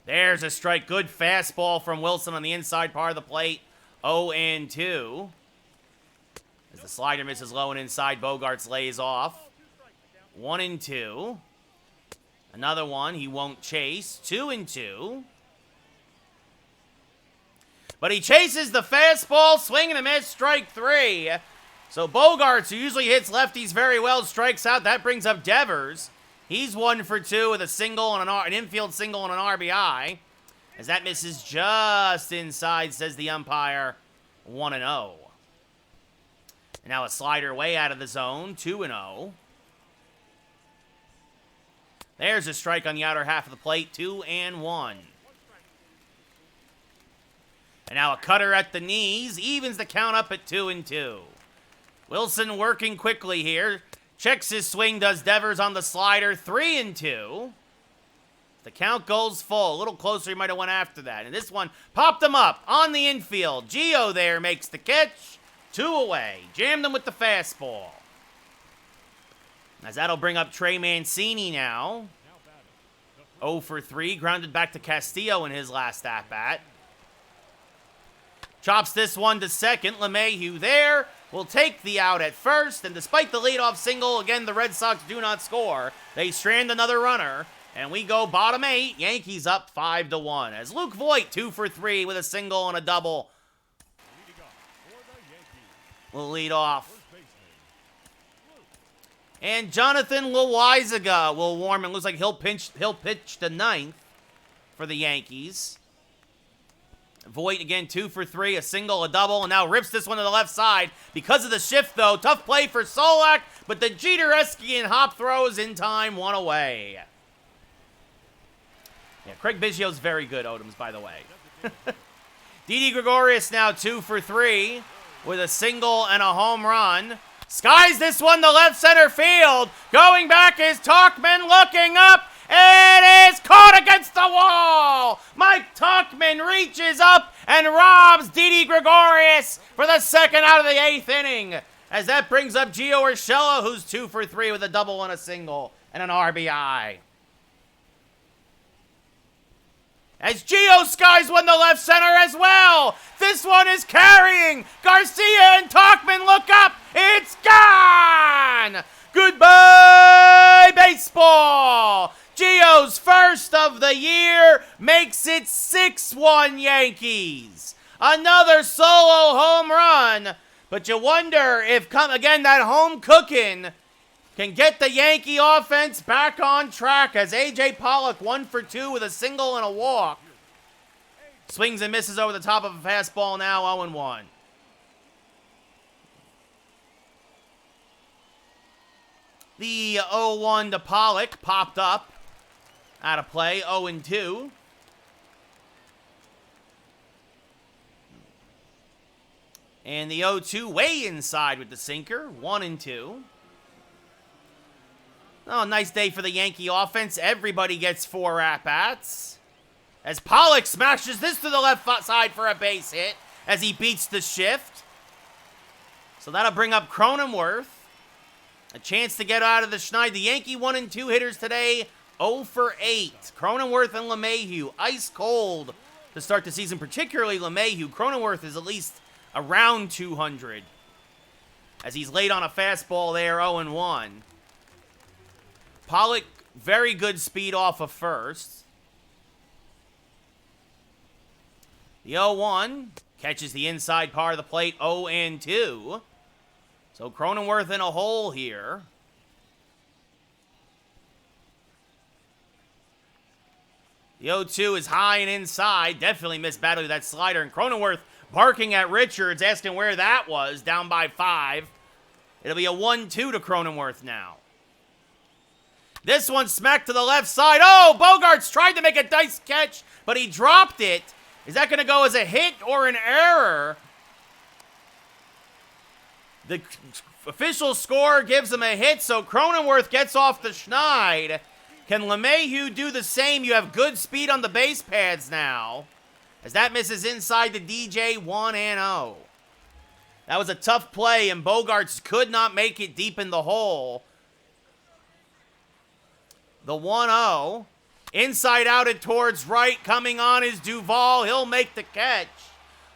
There's a strike. Good fastball from Wilson on the inside part of the plate. 0-2. As the slider misses low and inside, Bogarts lays off. 1-2. Another one he won't chase. 2-2. But he chases the fastball. Swing and a miss. Strike 3. So Bogarts, who usually hits lefties very well, strikes out. That brings up Devers. He's 1 for 2 with a single and an infield single and an RBI. As that misses just inside, says the umpire. 1-0. And now a slider way out of the zone. 2-0. There's a strike on the outer half of the plate. 2-1. And now a cutter at the knees. Evens the count up at 2-2. Wilson working quickly here. Checks his swing, does Devers on the slider. 3-2. The count goes full. A little closer, he might have went after that. And this one popped him up on the infield. Gio there makes the catch. 2 away. Jammed him with the fastball. As that'll bring up Trey Mancini now. 0-3. Grounded back to Castillo in his last at-bat. Chops this one to second. LeMahieu there will take the out at first. And despite the leadoff single, again, the Red Sox do not score. They strand another runner. And we go bottom 8. Yankees up 5-1. As Luke Voit, 2-for-3 with a single and a double, will lead off. And Jonathan Loaizaga will warm. It looks like he'll pitch the 9th for the Yankees. Voit again, 2-for-3, a single, a double, and now rips this one to the left side. Because of the shift, though, tough play for Solak, but the Jeter-esque hop throws in time, 1 away. Yeah, Craig Biggio's very good, Odoms, by the way. Didi Gregorius now 2-for-3 with a single and a home run. Skies this one to left center field. Going back is Tauchman, looking up. It is caught against the wall. Mike Tauchman reaches up and robs Didi Gregorius for the second out of the 8th inning. As that brings up Gio Urshela, who's 2-for-3 with a double and a single and an RBI. As Gio skies one to left center as well. This one is carrying. Garcia and Tauchman look up. It's gone. Goodbye, baseball. Gio's first of the year makes it 6-1 Yankees. Another solo But you wonder if, again, that home cooking can get the Yankee offense back on track as A.J. Pollock 1 for 2 with a single and a walk. Swings and misses over the top of a fastball now, 0-1. The 0-1 to Pollock popped up. Out of play, 0-2. And the 0-2 way inside with the sinker, 1-2. Oh, nice day for the Yankee offense. Everybody gets 4 at-bats. As Pollock smashes this to the left side for a base hit as he beats the shift. So that'll bring up Cronenworth. A chance to get out of the schneid. The Yankee 1 and 2 hitters today, 0 for 8. Cronenworth and LeMahieu, ice cold to start the season, particularly LeMahieu. Cronenworth is at least around 200 as he's late on a fastball there, 0-1. Pollock, very good speed off of first. The 0-1 catches the inside part of the plate, 0-2. So Cronenworth in a hole here. The 0-2 is high and inside. Definitely missed badly with that slider. And Cronenworth barking at Richards, asking where that was, down by 5. It'll be a 1-2 to Cronenworth now. This one smacked to the left side. Oh, Bogaerts tried to make a nice catch, but he dropped it. Is that going to go as a hit or an error? The official score gives him a hit, so Cronenworth gets off the schneid. Can LeMahieu do the same? You have good speed on the base pads now. As that misses inside the DJ, 1-0. That was a tough play, and Bogaerts could not make it deep in the hole. The 1-0. Inside out it towards right. Coming on is Duvall. He'll make the catch.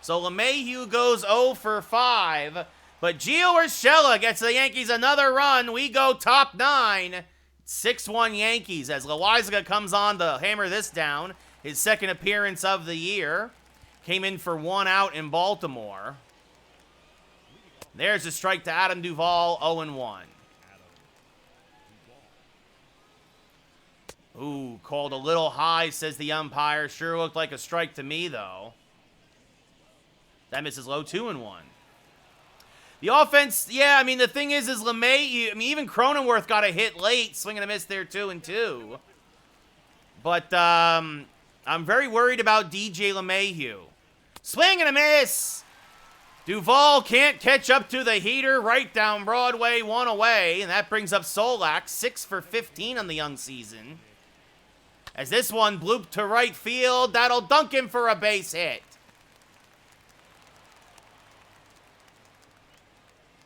So LeMahieu goes 0 for 5. But Gio Urshela gets the Yankees another run. We go top 9. 6-1 Yankees as Loaizaga comes on to hammer this down. His second appearance of the year. Came in for 1 out in Baltimore. There's a strike to Adam Duvall, 0-1. Ooh, called a little high, says the umpire. Sure looked like a strike to me, though. That misses low, 2-1. The offense, yeah, I mean, the thing is LeMahieu, I mean, even Cronenworth got a hit late, swing and a miss there, 2-2. But I'm very worried about DJ LeMahieu. Swing and a miss. Duvall can't catch up to the heater, right down Broadway, 1 away, and that brings up Solak, 6 for 15 on the young season. As this one blooped to right field, that'll dunk him for a base hit.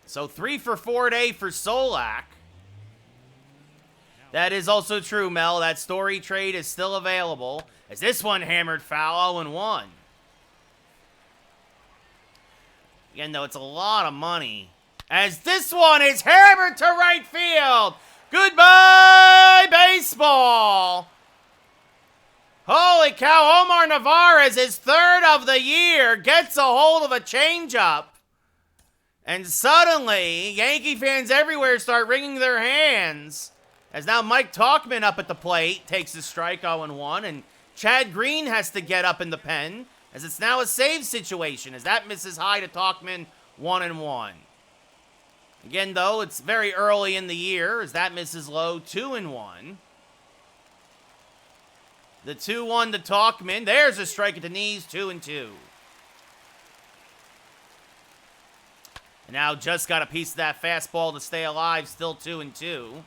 So 3 for 4 today for Solak. That is also true, Mel. That Story trade is still available. As this one hammered foul, 0-1. Again, though, it's a lot of money. As this one is hammered to right field. Goodbye, baseball. Holy cow, Omar Narvaez, his 3rd of the year, gets a hold of a changeup. And suddenly, Yankee fans everywhere start wringing their hands. As now Mike Tauchman up at the plate takes a strike, 0-1. And Chad Green has to get up in the pen. As it's now a save situation. As that misses high to Tauchman, 1-1. Again, though, it's very early in the year. As that misses low, 2-1. The 2-1 to Tauchman. There's a strike at the knees, 2-2. And now just got a piece of that fastball to stay alive, still 2-2.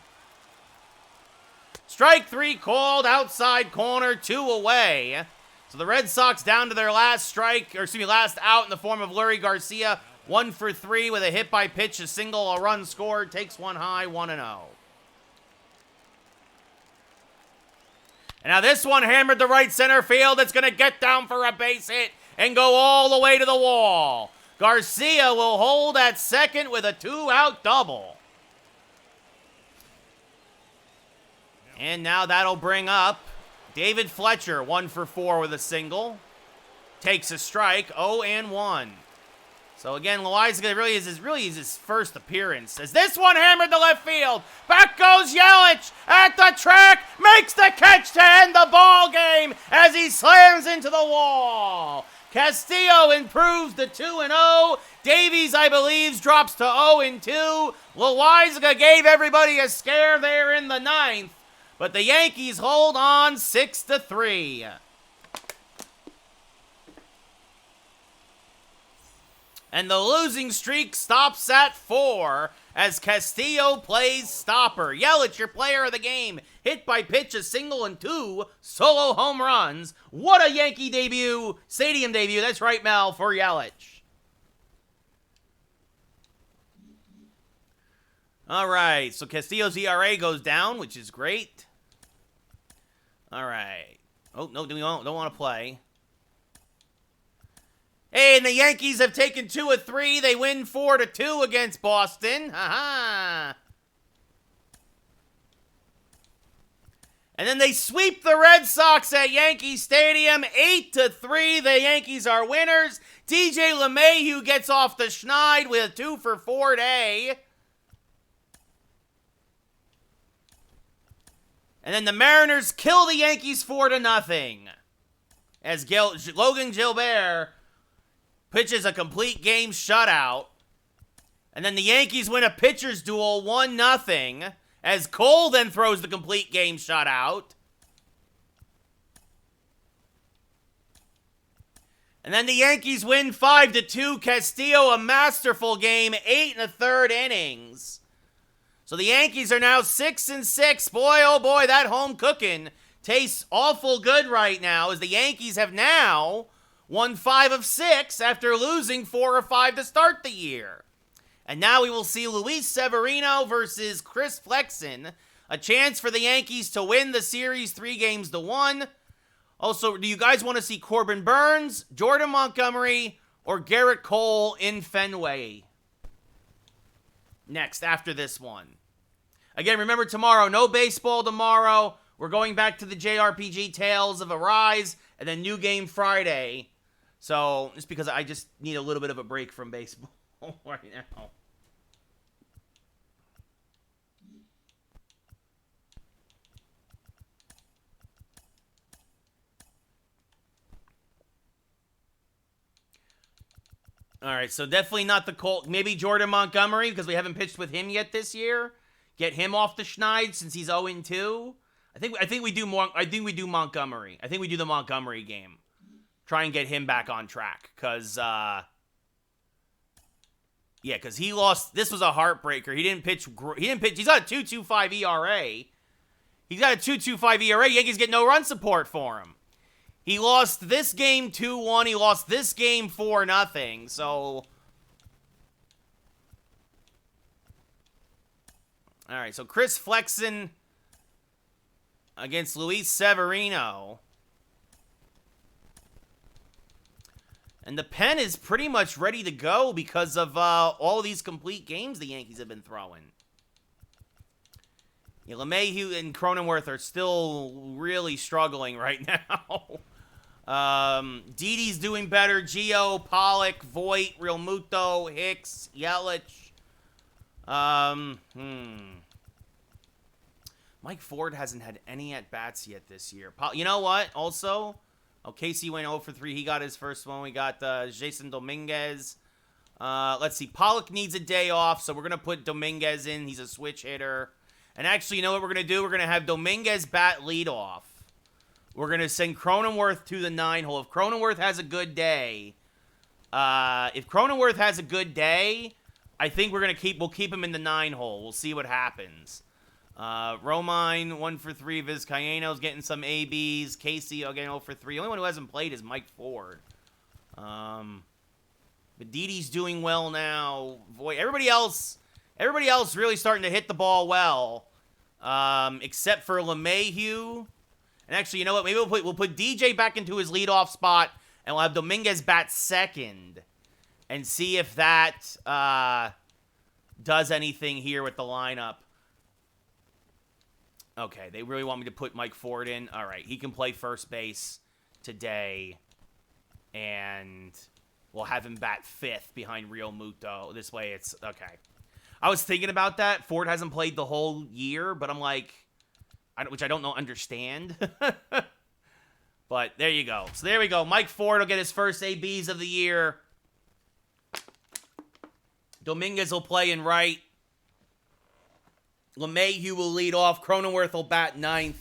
Strike 3 called, outside corner, 2 away. So the Red Sox down to their last last out in the form of Lurie Garcia. 1 for 3 with a hit by pitch, a single, a run scored, takes one high, 1-0. And now this one hammered to right center field. It's going to get down for a base hit and go all the way to the wall. Garcia will hold at second with a 2-out double. And now that'll bring up David Fletcher, 1 for 4 with a single. Takes a strike, 0-1. So again, Loizaga really is his first appearance. As this one hammered the left field. Back goes Yelich at the track. Makes the catch to end the ball game as he slams into the wall. Castillo improves to 2-0. Davies, I believe, drops to 0-2. Loizaga gave everybody a scare there in the ninth. But the Yankees hold on 6-3. And the losing streak stops at 4 as Castillo plays stopper. Yelich, your player of the game, hit by pitch, a single and 2 solo home runs. What a Yankee debut, stadium debut, that's right, Mel, for Yelich. All right, so Castillo's ERA goes down, which is great. All right. Oh, no, don't want to play. Hey, and the Yankees have taken 2 of 3. They win 4-2 against Boston. Ha-ha. And then they sweep the Red Sox at Yankee Stadium. 8-3. The Yankees are winners. DJ LeMahieu gets off the schneid with a 2-for-4 day. And then the Mariners kill the Yankees 4-0. As Logan Gilbert pitches a complete game shutout. And then the Yankees win a pitcher's duel 1-0. As Cole then throws the complete game shutout. And then the Yankees win 5-2. Castillo, a masterful game, 8 1/3 innings. So the Yankees are now 6-6. Boy, oh boy, that home cooking tastes awful good right now, as the Yankees have now won 5 of 6 after losing 4 of 5 to start the year. And now we will see Luis Severino versus Chris Flexen. A chance for the Yankees to win the series 3-1. Also, do you guys want to see Corbin Burnes, Jordan Montgomery, or Garrett Cole in Fenway? Next, after this one. Again, remember tomorrow, no baseball tomorrow. We're going back to the JRPG Tales of Arise, and then new game Friday. So, just because I just need a little bit of a break from baseball right now. All right, so definitely not the Colt. Maybe Jordan Montgomery, because we haven't pitched with him yet this year. Get him off the schneid since he's 0-2. I think we do Montgomery. I think we do the Montgomery game. Try and get him back on track, because because he lost. This was a heartbreaker. He didn't pitch. He's got a 2.25 ERA. He's got a 2.25 ERA. Yankees get no run support for him. He lost this game 2-1. He lost this game 4-0. So, all right. So Chris Flexen against Luis Severino. And the pen is pretty much ready to go because of all these complete games the Yankees have been throwing. Yeah, LeMahieu and Cronenworth are still really struggling right now. Didi's doing better. Gio, Pollock, Voit, Real Muto, Hicks, Yelich. Mike Ford hasn't had any at-bats yet this year. You know what? Also, Casey went 0 for 3. He got his first one. We got Jason Dominguez. Let's see. Pollock needs a day off, so we're going to put Dominguez in. He's a switch hitter. And actually, you know what we're going to do? We're going to have Dominguez bat leadoff. We're going to send Cronenworth to the 9 hole. If Cronenworth has a good day, I think we'll keep him in the 9 hole. We'll see what happens. Romine, 1 for 3. Vizcaíno's getting some ABs. Casey, again, 0 for 3. The only one who hasn't played is Mike Ford. But Didi's doing well now. Boy, everybody else really starting to hit the ball well. Except for LeMahieu. And actually, you know what? Maybe we'll put DJ back into his leadoff spot, and we'll have Dominguez bat second, and see if that does anything here with the lineup. Okay, they really want me to put Mike Ford in. All right, he can play first base today, and we'll have him bat 5th behind Real Muto. This way it's okay. I was thinking about that. Ford hasn't played the whole year, but I'm like, which I don't understand. But there you go. So there we go. Mike Ford will get his first ABs of the year. Dominguez will play in right. LeMahieu will lead off. Cronenworth will bat 9th.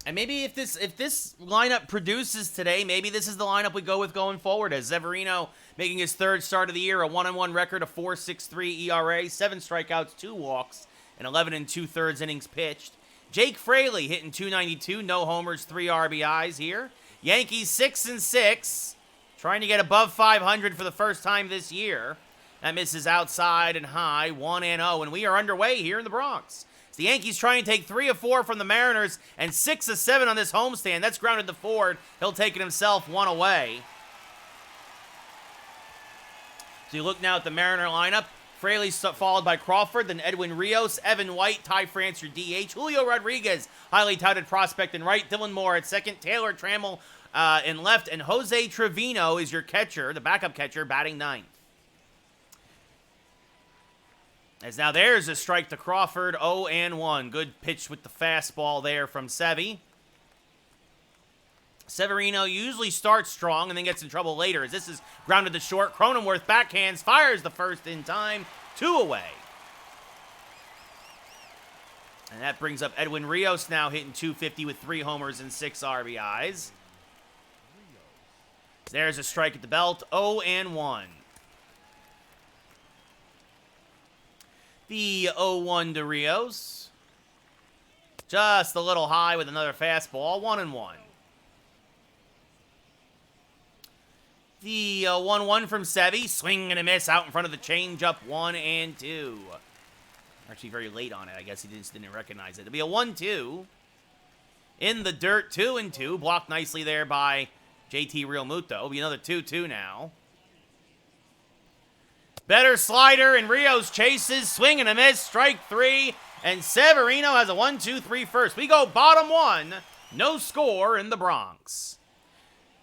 And maybe if this lineup produces today, maybe this is the lineup we go with going forward. As Severino making his 3rd start of the year, a 1-1 record, a 4.63 ERA, 7 strikeouts, 2 walks, and 11 2/3 innings pitched. Jake Fraley hitting .292, no homers, 3 RBIs here. Yankees 6-6, trying to get above 500 for the first time this year. That misses outside and high, 1-0, and we are underway here in the Bronx. The Yankees try and take 3 of 4 from the Mariners and 6 of 7 on this homestand. That's grounded to Ford. He'll take it himself, 1 away. So you look now at the Mariner lineup. Fraley followed by Crawford, then Edwin Rios, Evan White, Ty France, your DH, Julio Rodriguez, highly touted prospect in right, Dylan Moore at second, Taylor Trammell in left, and Jose Trevino is your catcher, the backup catcher, batting 9th. As now there's a strike to Crawford, 0-1. Good pitch with the fastball there from Sevy. Severino usually starts strong and then gets in trouble later. As this is grounded to short, Cronenworth backhands, fires the first in time, 2 away. And that brings up Edwin Rios now hitting .250 with 3 homers and 6 RBIs. There's a strike at the belt, 0-1. The 0-1 to Rios. Just a little high with another fastball, 1-1. The 1-1 from Sevy. Swing and a miss out in front of the changeup, 1-2. Actually very late on it. I guess he just didn't recognize it. It'll be a 1-2. In the dirt, 2-2. Blocked nicely there by JT Realmuto. It'll be another 2-2 now. Better slider, and Rios chases, swing and a miss, strike 3, and Severino has a 1-2-3 first. We go bottom 1, no score in the Bronx.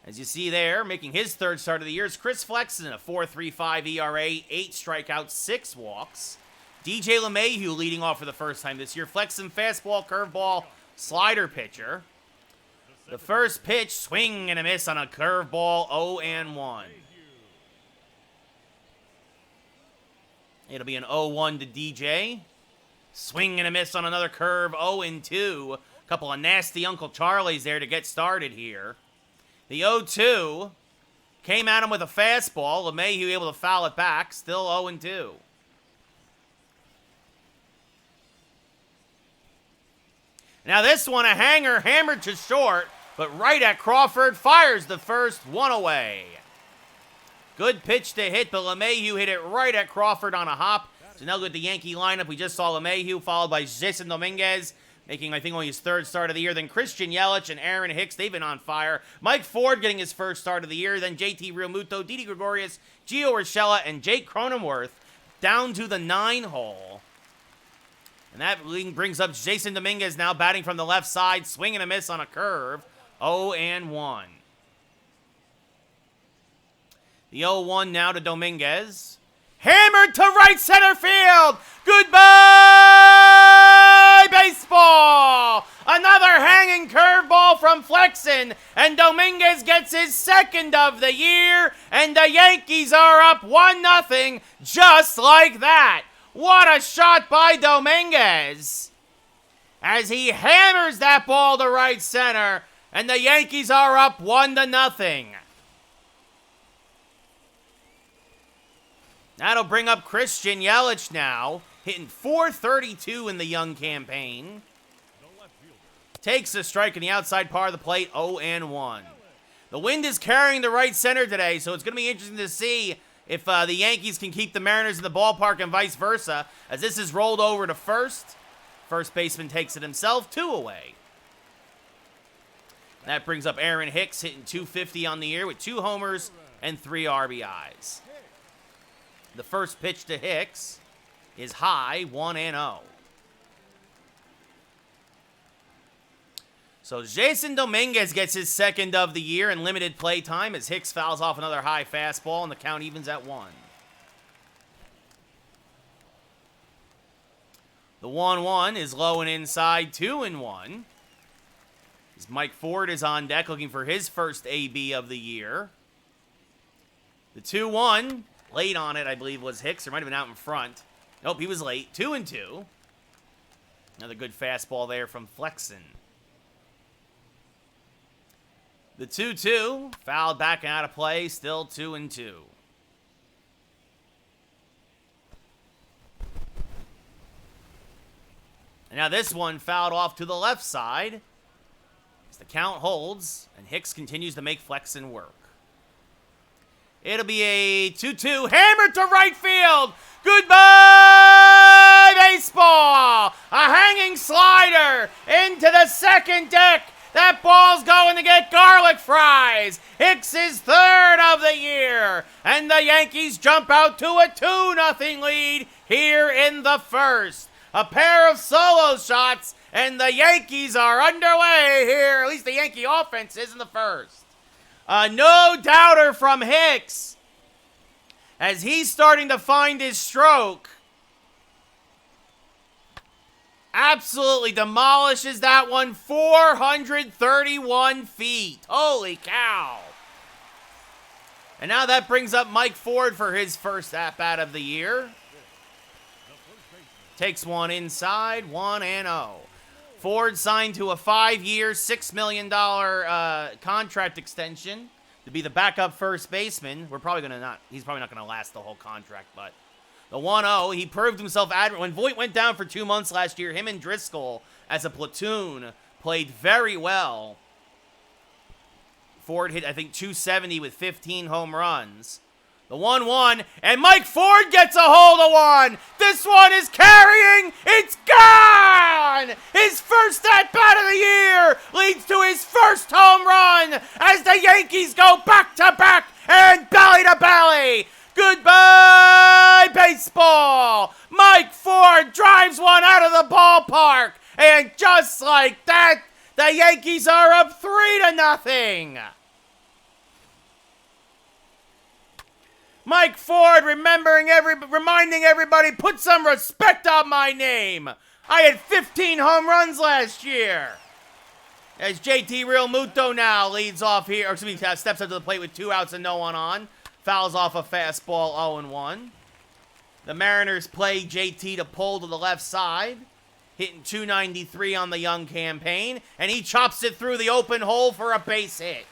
As you see there, making his 3rd start of the year is Chris Flexen, a 4.35 ERA, 8 strikeouts, 6 walks. DJ LeMahieu leading off for the first time this year. Flexen, fastball, curveball, slider pitcher. The first pitch, swing and a miss on a curveball, 0-1. It'll be an 0-1 to DJ. Swing and a miss on another curve, 0-2. Couple of nasty Uncle Charlies there to get started here. The 0-2 came at him with a fastball. LeMahieu able to foul it back. Still 0-2. Now this one, a hanger, hammered to short, but right at Crawford. Fires the first, 1 away. Good pitch to hit, but LeMahieu hit it right at Crawford on a hop. So now with the Yankee lineup, we just saw LeMahieu followed by Jason Dominguez, making, I think, only his 3rd start of the year. Then Christian Yelich and Aaron Hicks, they've been on fire. Mike Ford getting his 1st start of the year. Then JT Realmuto, Didi Gregorius, Gio Urshela, and Jake Cronenworth down to the 9 hole. And that brings up Jason Dominguez now batting from the left side, swing and a miss on a curve, 0-1. The 0-1 now to Dominguez. Hammered to right center field. Goodbye, baseball. Another hanging curveball from Flexen. And Dominguez gets his 2nd of the year. And the Yankees are up 1-0 just like that. What a shot by Dominguez. As he hammers that ball to right center. And the Yankees are up 1-0. That'll bring up Christian Yelich now, hitting .432 in the young campaign. Takes a strike in the outside part of the plate, 0-1. The wind is carrying the right center today, so it's going to be interesting to see if the Yankees can keep the Mariners in the ballpark and vice versa, as this is rolled over to first. First baseman takes it himself, 2 away. That brings up Aaron Hicks, hitting .250 on the year with 2 homers and 3 RBIs. The first pitch to Hicks is high, 1-0. So Jason Dominguez gets his second of the year in limited play time as Hicks fouls off another high fastball and the count evens at 1. The 1-1 is low and inside, 2-1. As Mike Ford is on deck looking for his first AB of the year. The 2-1, late on it, I believe, was Hicks. Or might have been out in front. Nope, he was late. 2-2. Another good fastball there from Flexen. The 2-2, fouled back and out of play, still 2-2. And now this one fouled off to the left side. As the count holds, and Hicks continues to make Flexen work. It'll be a 2-2, hammered to right field. Goodbye, baseball. A hanging slider into the second deck. That ball's going to get garlic fries. Hicks' third of the year. And the Yankees jump out to a 2-0 lead here in the first. A pair of solo shots, and the Yankees are underway here. At least the Yankee offense is in the first. No doubter from Hicks. As he's starting to find his stroke. Absolutely demolishes that one, 431 feet. Holy cow. And now that brings up Mike Ford for his first at-bat of the year. Takes one inside, 1-0. Ford signed to a 5-year, $6 million contract extension to be the backup first baseman. He's probably not going to last the whole contract, but the 1-0, he proved himself admirable. When Voit went down for 2 months last year, him and Driscoll as a platoon played very well. Ford hit, I think, 270 with 15 home runs. The 1-1, and Mike Ford gets a hold of one. This one is carrying. It's gone. His first at-bat of the year leads to his first home run as the Yankees go back-to-back and belly-to-belly. Goodbye, baseball. Mike Ford drives one out of the ballpark, and just like that, the Yankees are up 3-0. Mike Ford reminding everybody, put some respect on my name. I had 15 home runs last year. As JT Realmuto now leads off here, or steps up to the plate with 2 outs and no one on. Fouls off a fastball, 0-1. The Mariners play JT to pull to the left side, hitting 293 on the young campaign, and he chops it through the open hole for a base hit.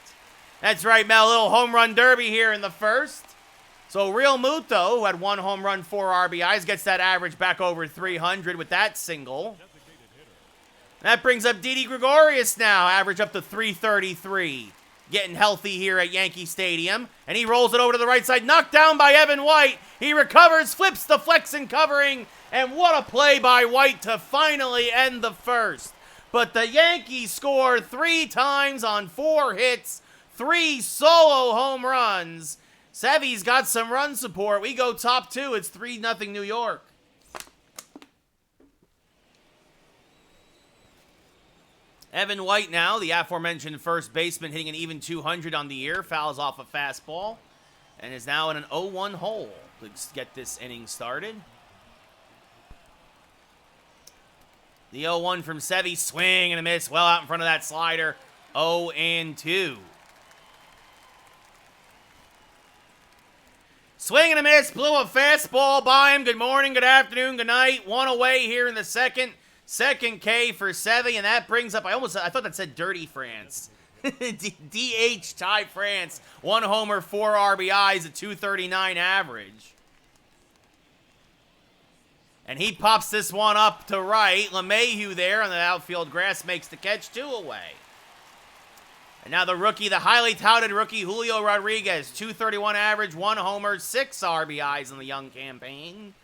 That's right, Mel, a little home run derby here in the first. So Realmuto, who had 1 home run, 4 RBIs, gets that average back over 300 with that single. That brings up Didi Gregorius now, average up to 333. Getting healthy here at Yankee Stadium. And he rolls it over to the right side, knocked down by Evan White. He recovers, flips the Flexen covering, and what a play by White to finally end the first. But the Yankees score 3 times on 4 hits, 3 solo home runs. Sevy's got some run support. We go top 2. It's 3-0 New York. Evan White now, the aforementioned first baseman, hitting an even 200 on the year. Fouls off a fastball. And is now in an 0-1 hole to get this inning started. The 0-1 from Sevy. Swing and a miss. Well out in front of that slider. 0-2. Swing and a miss, blew a fastball by him. Good morning, good afternoon, good night. 1 away here in the second. Second K for Sevy, and that brings up, I thought that said Dirty France. DH Ty France. 1 homer, 4 RBIs, a 239 average. And he pops this one up to right. LeMahieu there on the outfield grass makes the catch, 2 away. And now the rookie, the highly touted rookie, Julio Rodriguez. 231 average, 1 homer, 6 RBIs in the young campaign.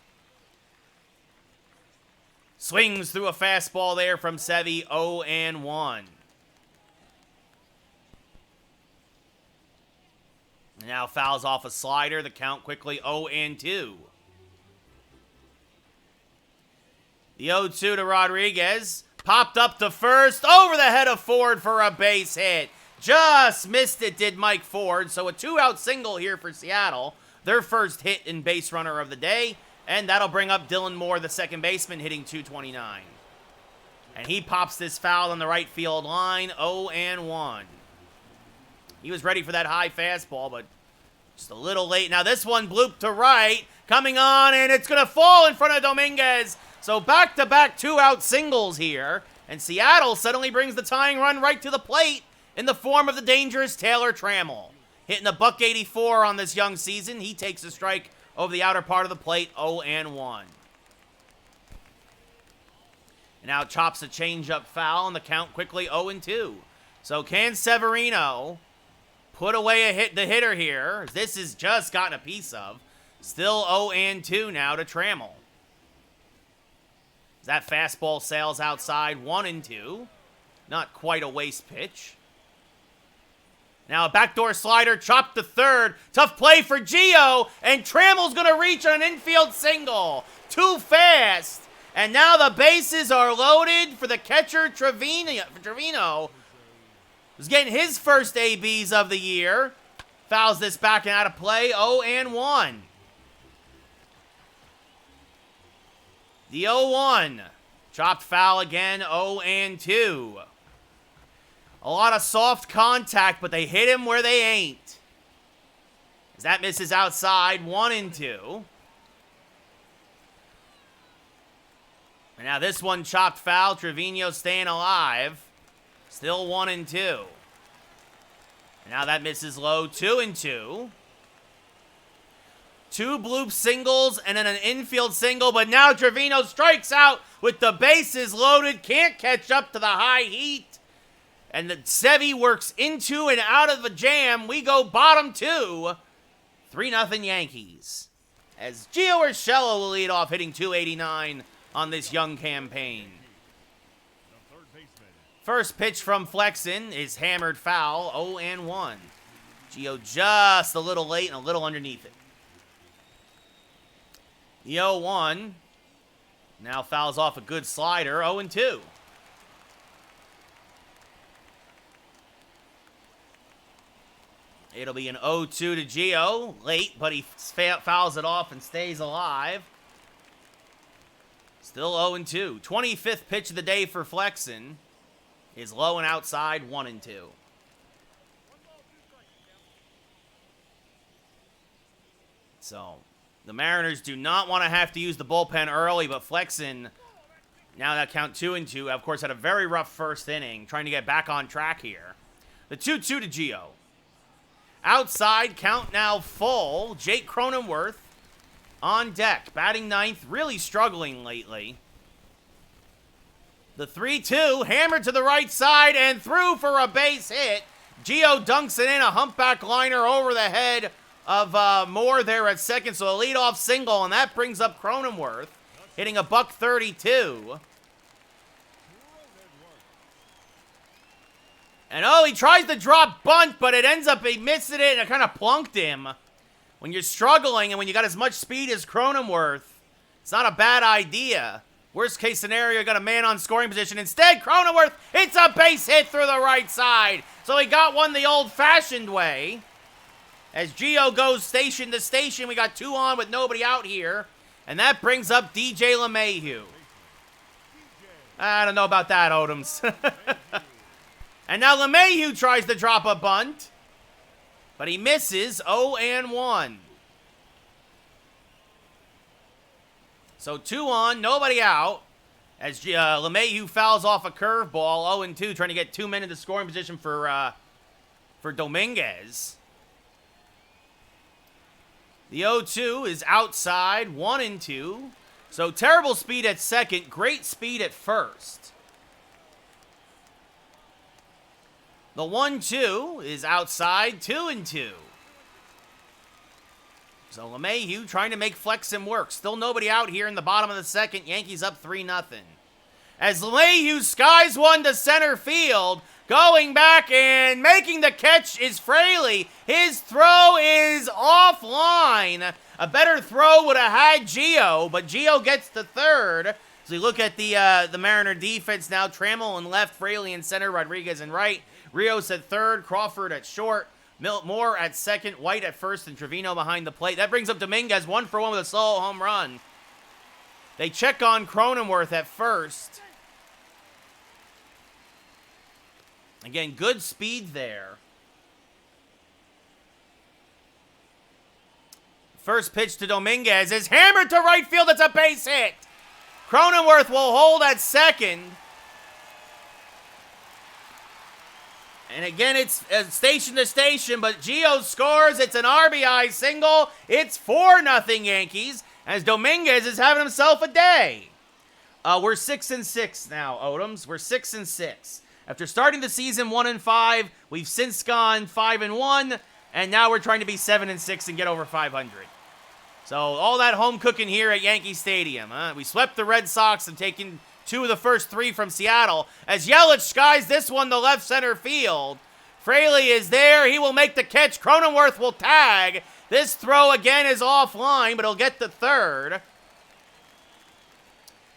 Swings through a fastball there from Sevy, 0-1. Now fouls off a slider, the count quickly 0-2. The 0-2 to Rodriguez. Popped up to first, over the head of Ford for a base hit. Just missed it, did Mike Ford. So a 2-out single here for Seattle. Their first hit and base runner of the day. And that'll bring up Dylan Moore, the second baseman, hitting .229. And he pops this foul on the right field line, 0-1. He was ready for that high fastball, but just a little late. Now this one blooped to right, coming on, and it's going to fall in front of Dominguez. So back-to-back 2-out singles here. And Seattle suddenly brings the tying run right to the plate in the form of the dangerous Taylor Trammell. Hitting a .184 on this young season. He takes a strike over the outer part of the plate, 0-1. And now chops a changeup foul, and the count quickly 0-2. So can Severino put away the hitter here? This has just gotten a piece of. Still 0-2 now to Trammell. That fastball sails outside, 1-2. Not quite a waste pitch. Now a backdoor slider, chopped to third. Tough play for Gio, and Trammell's going to reach on an infield single. Too fast. And now the bases are loaded for the catcher, Trevino. Who's getting his first ABs of the year. Fouls this back and out of play, 0-1. The 0-1. Chopped foul again, 0-2. A lot of soft contact, but they hit him where they ain't. As that misses outside, 1-2. And now this one chopped foul. Trevino staying alive. Still 1-2. And now that misses low, 2-2. Two bloop singles and then an infield single, but now Trevino strikes out with the bases loaded. Can't catch up to the high heat. And the Sevy works into and out of the jam. We go bottom two. 3-0 Yankees. As Gio Urshela will lead off, hitting .289 on this young campaign. First pitch from Flexen is hammered foul, 0-1. Gio just a little late and a little underneath it. The 0-1 now fouls off a good slider, 0-2. It'll be an 0-2 to Gio. Late, but he fouls it off and stays alive. Still 0-2. 25th pitch of the day for Flexen is low and outside, 1-2. So, the Mariners do not want to have to use the bullpen early, but Flexen, now that count 2-2, of course, had a very rough first inning, trying to get back on track here. The 2-2 to Gio. Outside, count now full. Jake Cronenworth on deck, batting ninth, really struggling lately. The 3-2, hammered to the right side and through for a base hit. Gio dunks it in, a humpback liner over the head of Moore there at second, so a leadoff single, and that brings up Cronenworth, hitting a .132. And he tries to drop bunt, but it ends up, he missed it and it kind of plunked him. When you're struggling and when you got as much speed as Cronenworth, it's not a bad idea. Worst case scenario, you got a man on scoring position. Instead, Cronenworth hits a base hit through the right side. So he got one the old-fashioned way. As Gio goes station to station, we got two on with nobody out here. And that brings up DJ LeMahieu. I don't know about that, Odoms. And now LeMahieu tries to drop a bunt. But he misses, 0-1. So 2 on, nobody out. As LeMahieu fouls off a curveball, 0-2, trying to get 2 men into scoring position for Dominguez. The 0-2 is outside, 1-2. So terrible speed at second, great speed at first. The 1-2 is outside, 2-2. So LeMahieu trying to make Flexen work. Still nobody out here in the bottom of the second. Yankees up 3-0. As LeMahieu skies one to center field, going back and making the catch is Fraley. His throw is offline. A better throw would have had Gio, but Gio gets to third. So you look at the Mariner defense now. Trammell in left, Fraley in center, Rodriguez in right, Rios at third, Crawford at short, Moore at second, White at first, and Trevino behind the plate. That brings up Dominguez 1-for-1 with a solo home run. They check on Cronenworth at first. Again, good speed there. First pitch to Dominguez is hammered to right field. It's a base hit. Cronenworth will hold at second. And again, it's station to station, but Gio scores. It's an RBI single. It's 4-0 Yankees, as Dominguez is having himself a day. We're 6-6 now, Odoms. We're 6-6. After starting the season 1-5, we've since gone 5-1, and now we're trying to be 7-6 and get over 500. So all that home cooking here at Yankee Stadium. We swept the Red Sox and taken 2 of the first 3 from Seattle. As Yelich skies this one to left center field. Fraley is there. He will make the catch. Cronenworth will tag. This throw again is offline, but he'll get the third. And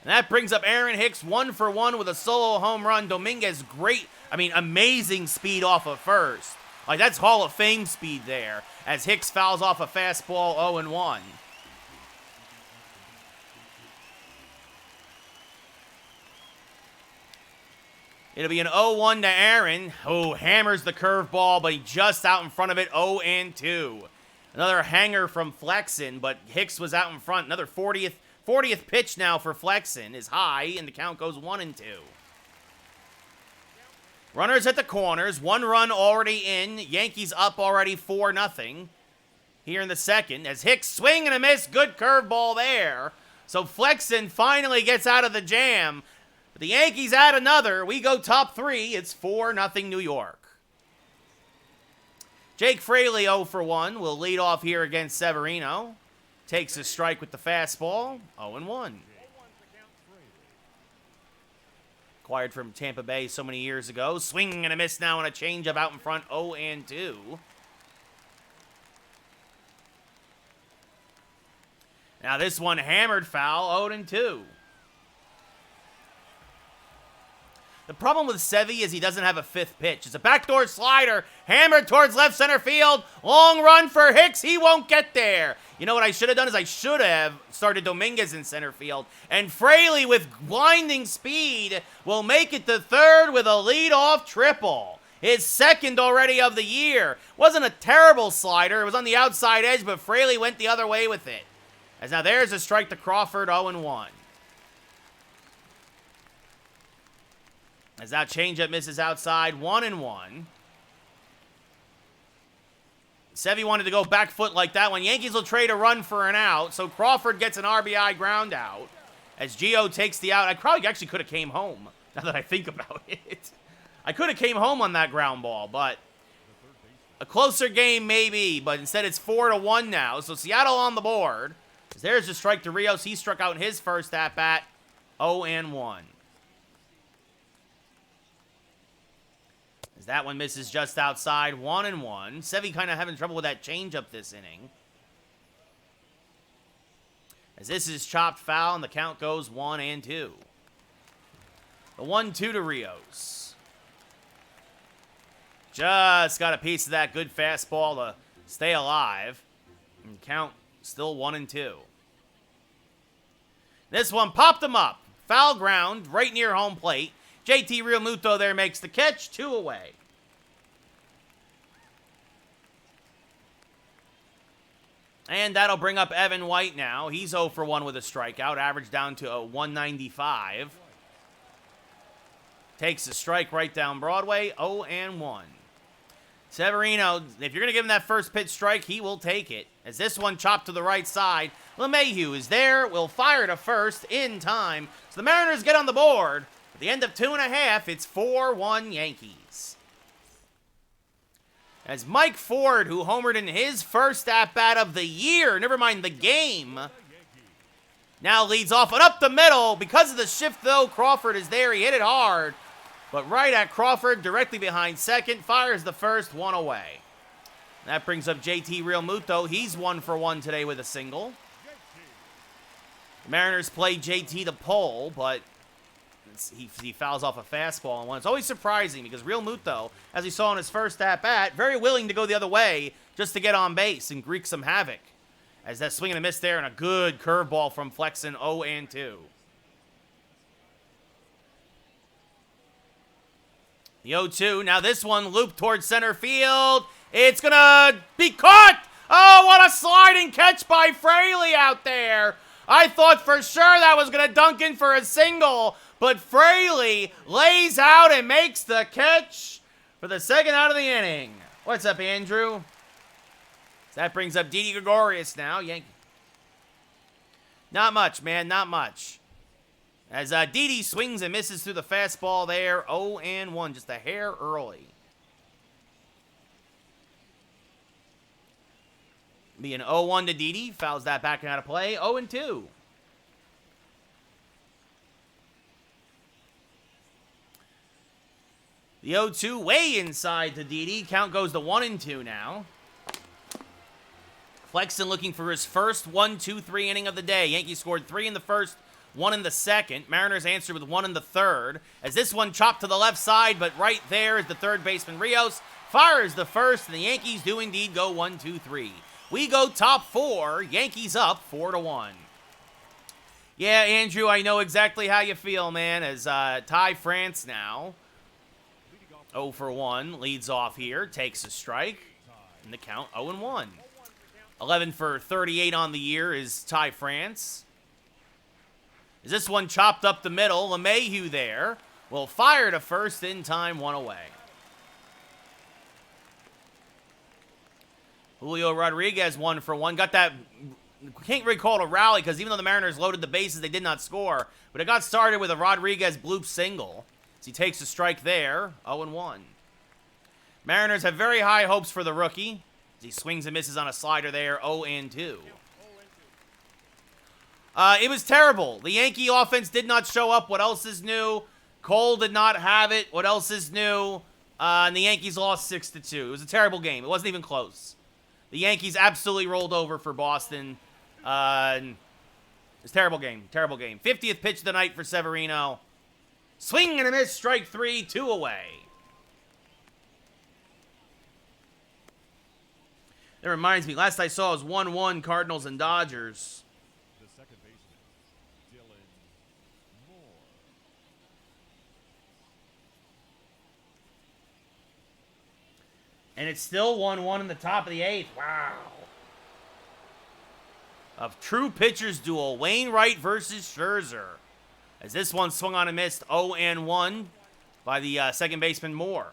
that brings up Aaron Hicks 1-for-1 with a solo home run. Dominguez, amazing speed off of first. Like, that's Hall of Fame speed there, as Hicks fouls off a fastball 0-1. It'll be an 0-1 to Aaron, who hammers the curveball, but he just out in front of it, 0-2. Another hanger from Flexen, but Hicks was out in front. Another 40th pitch now for Flexen is high, and the count goes 1-2. Runners at the corners, 1 run already in. Yankees up already 4-0 here in the second, as Hicks swing and a miss. Good curveball there. So Flexen finally gets out of the jam. But the Yankees add another. We go top 3. It's 4-0 New York. Jake Fraley 0-for-1 will lead off here against Severino. Takes a strike with the fastball. 0-1. Acquired from Tampa Bay so many years ago. Swing and a miss now on a changeup out in front. 0-2. Now this one hammered foul. 0-2. The problem with Sevy is he doesn't have a 5th pitch. It's a backdoor slider, hammered towards left center field. Long run for Hicks. He won't get there. You know what I should have done is I should have started Dominguez in center field. And Fraley, with blinding speed, will make it to third with a leadoff triple. His second already of the year. Wasn't a terrible slider. It was on the outside edge, but Fraley went the other way with it. As now there's a strike to Crawford, 0-1. As that changeup misses outside, 1-1. Sevy wanted to go back foot like that one. Yankees will trade a run for an out, so Crawford gets an RBI ground out. As Gio takes the out. I probably actually could have came home, now that I think about it. I could have came home on that ground ball, but a closer game maybe, but instead it's 4-1 now. So Seattle on the board. There's a strike to Rios. He struck out in his first at-bat, 0-1. As that one misses just outside, 1-1. Sevy kind of having trouble with that changeup this inning. As this is chopped foul, and the count goes 1-2. The 1-2 to Rios. Just got a piece of that good fastball to stay alive. And count still 1-2. This one popped him up. Foul ground right near home plate. JT Realmuto there makes the catch, 2 away. And that'll bring up Evan White now. He's 0-for-1 with a strikeout, average down to a 195. Takes a strike right down Broadway, 0-1. Severino, if you're going to give him that first pitch strike, he will take it. As this one chopped to the right side, LeMahieu is there, will fire to first in time. So the Mariners get on the board. At the end of 2.5, it's 4-1 Yankees. As Mike Ford, who homered in his first at-bat of the year, never mind the game, now leads off and up the middle. Because of the shift, though, Crawford is there. He hit it hard. But right at Crawford, directly behind second, fires the first, 1 away. That brings up JT Realmuto. He's 1-for-1 today with a single. The Mariners play JT to pull, but he fouls off a fastball on one. It's always surprising because Real Muto, as he saw in his first at-bat, very willing to go the other way just to get on base and wreak some havoc. As that swing and a miss there, and a good curveball from Flexen, 0-2. The 0-2. Now this one looped towards center field. It's going to be caught. Oh, what a sliding catch by Fraley out there. I thought for sure that was going to dunk in for a single, but Fraley lays out and makes the catch for the second out of the inning. What's up, Andrew? That brings up Didi Gregorius now. Yankee. Not much, man. Not much. As Didi swings and misses through the fastball there. 0-1. Just a hair early. Be an 0-1 to Didi. Fouls that back out of play. 0-2. The 0-2 way inside to Didi. Count goes to 1-2 now. Flexen looking for his first 1-2-3 inning of the day. Yankees scored 3 in the first, 1 in the second. Mariners answered with 1 in the third. As this one chopped to the left side, but right there is the third baseman Rios. Fires the first, and the Yankees do indeed go 1-2-3. We go top 4. Yankees up 4-1. Yeah, Andrew, I know exactly how you feel, man. As Ty France now, 0-1, leads off here, takes a strike, and the count 0-1. 11 for 38 on the year is Ty France. Is this one chopped up the middle? LeMahieu there will fire to first in time, 1 away. Julio Rodriguez 1-for-1. Got that, can't really call it a rally because even though the Mariners loaded the bases, they did not score. But it got started with a Rodriguez bloop single. So he takes a strike there, 0-1. Mariners have very high hopes for the rookie. He swings and misses on a slider there, 0-2. It was terrible. The Yankee offense did not show up. What else is new? Cole did not have it. What else is new? And the Yankees lost 6-2. It was a terrible game. It wasn't even close. The Yankees absolutely rolled over for Boston. It was a terrible game. Terrible game. 50th pitch of the night for Severino. Swing and a miss, strike 3, 2 away. That reminds me, last I saw was 1-1 Cardinals and Dodgers. The second baseman, Dylan Moore. And it's still 1-1 in the top of the 8th. Wow. A true pitchers duel, Wainwright versus Scherzer. As this one swung on and missed, 0-1 by the second baseman Moore.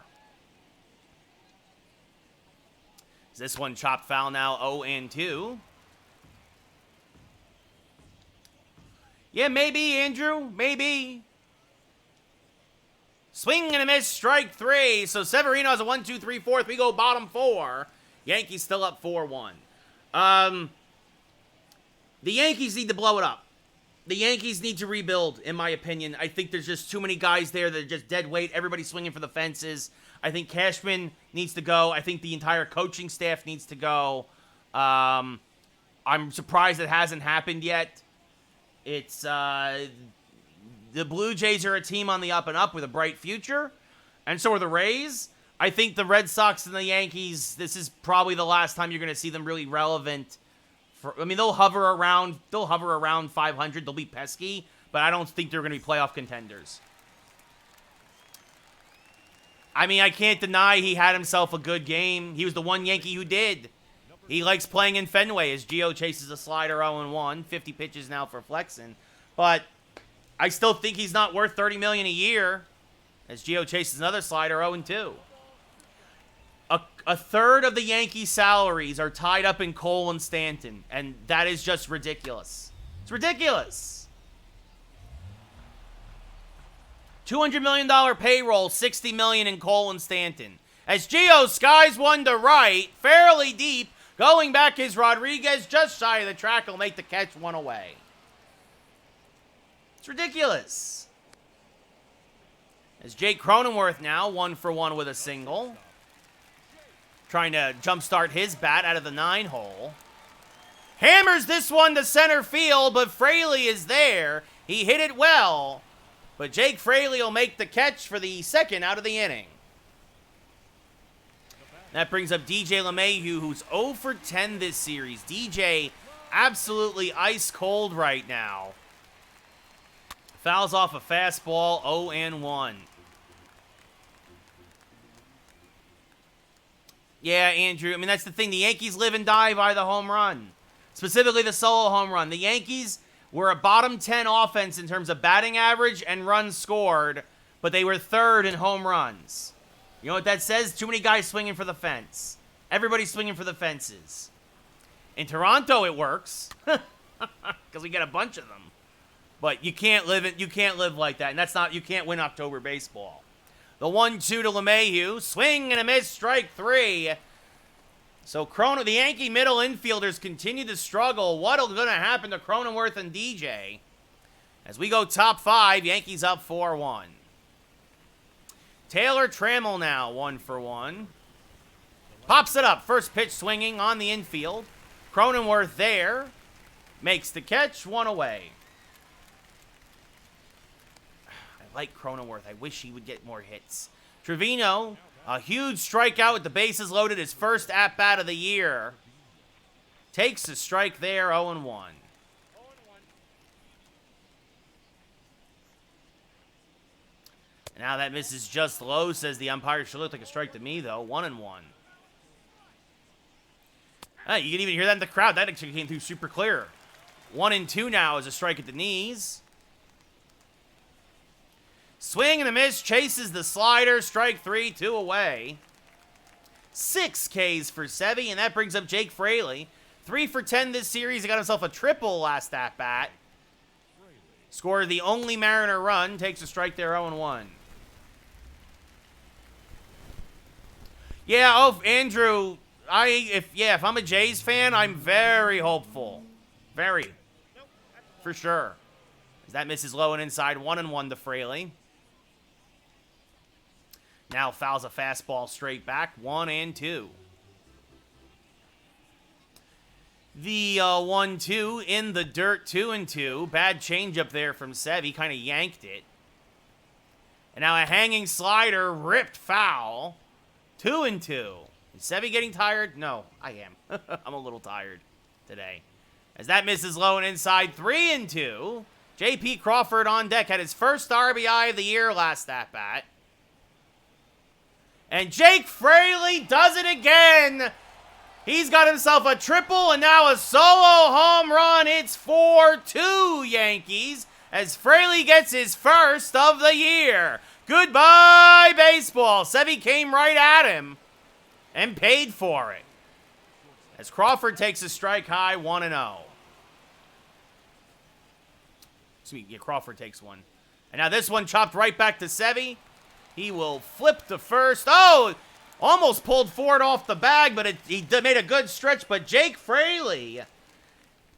This one chopped foul now, 0-2. Yeah, maybe, Andrew. Maybe. Swing and a miss, strike 3. So Severino has a 1-2-3-4. We go bottom 4. Yankees still up 4-1. The Yankees need to blow it up. The Yankees need to rebuild, in my opinion. I think there's just too many guys there that are just dead weight. Everybody's swinging for the fences. I think Cashman needs to go. I think the entire coaching staff needs to go. I'm surprised it hasn't happened yet. It's the Blue Jays are a team on the up and up with a bright future, and so are the Rays. I think the Red Sox and the Yankees, this is probably the last time you're going to see them really relevant. They'll hover around 500. They'll be pesky, but I don't think they're going to be playoff contenders. I can't deny he had himself a good game. He was the one Yankee who did. He likes playing in Fenway as Gio chases a slider 0-1. 50 pitches now for Flexen. But I still think he's not worth $30 million a year as Gio chases another slider 0-2. A third of the Yankee salaries are tied up in Cole and Stanton, and that is just ridiculous. It's ridiculous. $200 million payroll, $60 million in Cole and Stanton. As Gio skies one to right, fairly deep, going back is Rodriguez, just shy of the track, will make the catch, 1 away. It's ridiculous. As Jake Cronenworth now, 1-for-1 with a single. Trying to jumpstart his bat out of the 9 hole. Hammers this one to center field, but Fraley is there. He hit it well, but Jake Fraley will make the catch for the second out of the inning. That brings up DJ LeMahieu, who's 0 for 10 this series. DJ absolutely ice cold right now. Fouls off a fastball, 0-1. Yeah, Andrew, I mean, that's the thing. The Yankees live and die by the home run, specifically the solo home run. The Yankees were a bottom 10 offense in terms of batting average and runs scored, but they were third in home runs. You know what that says? Too many guys swinging for the fence. Everybody's swinging for the fences. In Toronto, it works because we get a bunch of them. But you can't live like that, and that's not. You can't win October baseball. The 1-2 to LeMahieu, swing and a miss, strike 3. So the Yankee middle infielders continue to struggle. What's going to happen to Cronenworth and DJ? As we go top 5, Yankees up 4-1. Taylor Trammell now 1 for 1. Pops it up. First pitch swinging on the infield. Cronenworth there. Makes the catch. 1 away. I like Cronenworth. I wish he would get more hits. Trevino, a huge strikeout with the bases loaded. His first at-bat of the year. Takes a strike there. 0-1. Now that misses just low, says the umpire. Should look like a strike to me, though. 1-1. You can even hear that in the crowd. That actually came through super clear. 1-2 now is a strike at the knees. Swing and a miss. Chases the slider. Strike 3, 2 away. 6 Ks for Sevy, and that brings up Jake Fraley. 3 for 10 this series. He got himself a triple last at-bat. Scored the only Mariner run. Takes a strike there, 0-1. Yeah, Andrew, if I'm a Jays fan, I'm very hopeful. Very. For sure. As that misses low and inside, 1-1 to Fraley. Now fouls a fastball straight back, 1-2. The 1-2 in the dirt, 2-2. Bad changeup there from Sev. He kind of yanked it. And now a hanging slider, ripped foul. 2-2. Is Sevy getting tired? No, I am. I'm a little tired today. As that misses low and inside, 3-2. J.P. Crawford on deck. Had his first RBI of the year last at-bat. And Jake Fraley does it again. He's got himself a triple and now a solo home run. It's 4-2 Yankees as Fraley gets his first of the year. Goodbye, baseball. Sevy came right at him and paid for it. As Crawford takes a strike high, 1-0. Excuse me, yeah, Crawford takes one. And now this one chopped right back to Sevy. He will flip to first. Oh, almost pulled Ford off the bag, but he made a good stretch. But Jake Fraley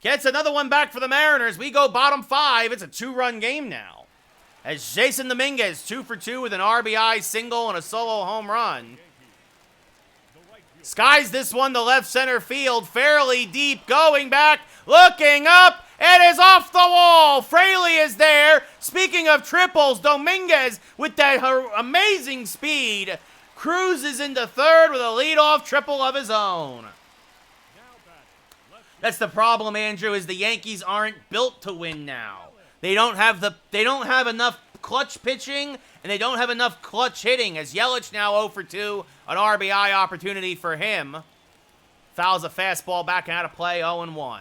gets another one back for the Mariners. We go bottom 5. It's a 2-run game now. As Jason Dominguez, 2 for 2 with an RBI single and a solo home run. Skies this one to left center field. Fairly deep, going back, looking up. It is off the wall. Fraley is there. Speaking of triples, Dominguez with that amazing speed cruises into third with a leadoff triple of his own. That's the problem, Andrew, is the Yankees aren't built to win now. They don't have enough clutch pitching, and they don't have enough clutch hitting, as Yelich now 0 for 2, an RBI opportunity for him. Fouls a fastball back and out of play, 0-1.